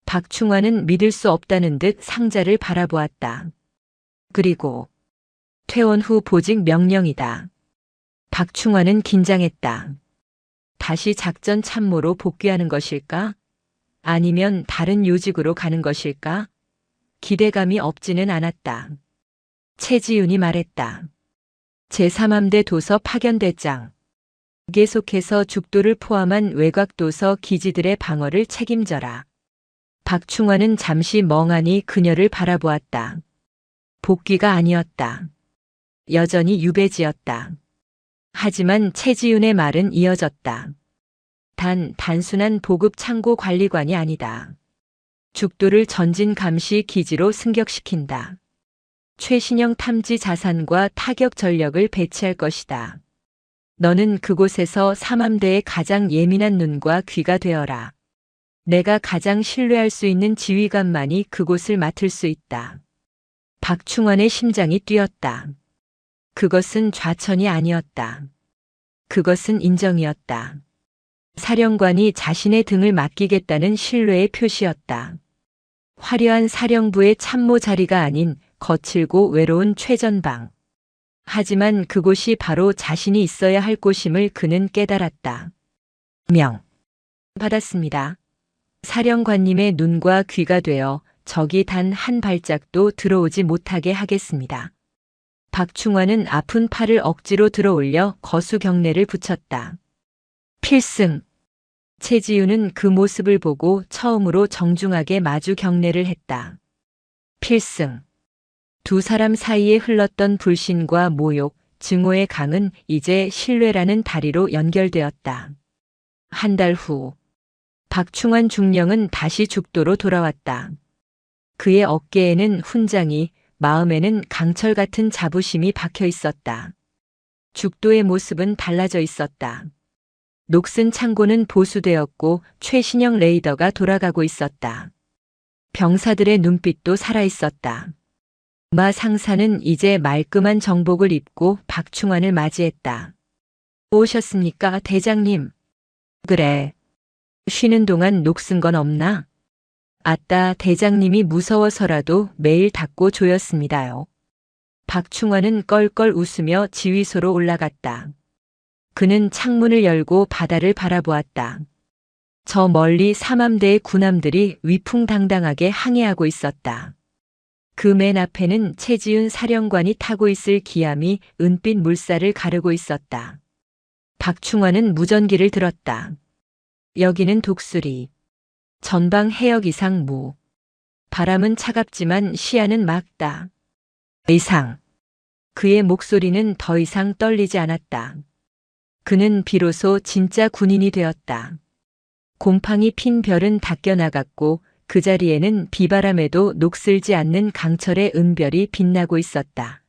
Speaker 1: 박충환은 믿을 수 없다는 듯 상자를 바라보았다. 그리고 퇴원 후 보직 명령이다. 박충환은 긴장했다. 다시 작전 참모로 복귀하는 것일까? 아니면 다른 요직으로 가는 것일까? 기대감이 없지는 않았다. 최지윤이 말했다. 제3함대 도서 파견대장. 계속해서 죽도를 포함한 외곽도서 기지들의 방어를 책임져라. 박충환은 잠시 멍하니 그녀를 바라보았다. 복귀가 아니었다. 여전히 유배지였다. 하지만 최지윤의 말은 이어졌다. 단순한 보급 창고 관리관이 아니다. 죽도를 전진 감시 기지로 승격시킨다. 최신형 탐지 자산과 타격 전력을 배치할 것이다. 너는 그곳에서 3함대의 가장 예민한 눈과 귀가 되어라. 내가 가장 신뢰할 수 있는 지휘관만이 그곳을 맡을 수 있다. 박충환의 심장이 뛰었다. 그것은 좌천이 아니었다. 그것은 인정이었다. 사령관이 자신의 등을 맡기겠다는 신뢰의 표시였다. 화려한 사령부의 참모 자리가 아닌 거칠고 외로운 최전방. 하지만 그곳이 바로 자신이 있어야 할 곳임을 그는 깨달았다. 명. 받았습니다. 사령관님의 눈과 귀가 되어 적이 단 한 발짝도 들어오지 못하게 하겠습니다. 박충환은 아픈 팔을 억지로 들어올려 거수 경례를 붙였다. 필승. 최지윤은 그 모습을 보고 처음으로 정중하게 마주 경례를 했다. 필승. 두 사람 사이에 흘렀던 불신과 모욕, 증오의 강은 이제 신뢰라는 다리로 연결되었다. 한 달 후, 박충환 중령은 다시 죽도로 돌아왔다. 그의 어깨에는 훈장이, 마음에는 강철 같은 자부심이 박혀 있었다. 죽도의 모습은 달라져 있었다. 녹슨 창고는 보수되었고 최신형 레이더가 돌아가고 있었다. 병사들의 눈빛도 살아 있었다. 마 상사는 이제 말끔한 정복을 입고 박충환을 맞이했다. 오셨습니까, 대장님? 그래. 쉬는 동안 녹슨 건 없나? 아따, 대장님이 무서워서라도 매일 닦고 조였습니다요. 박충환은 껄껄 웃으며 지휘소로 올라갔다. 그는 창문을 열고 바다를 바라보았다. 저 멀리 3함대의 군함들이 위풍당당하게 항해하고 있었다. 그 맨 앞에는 최지윤 사령관이 타고 있을 기암이 은빛 물살을 가르고 있었다. 박충환은 무전기를 들었다. 여기는 독수리. 전방 해역 이상 무. 바람은 차갑지만 시야는 맑다. 이상. 그의 목소리는 더 이상 떨리지 않았다. 그는 비로소 진짜 군인이 되었다. 곰팡이 핀 별은 닦여나갔고 그 자리에는 비바람에도 녹슬지 않는 강철의 은별이 빛나고 있었다.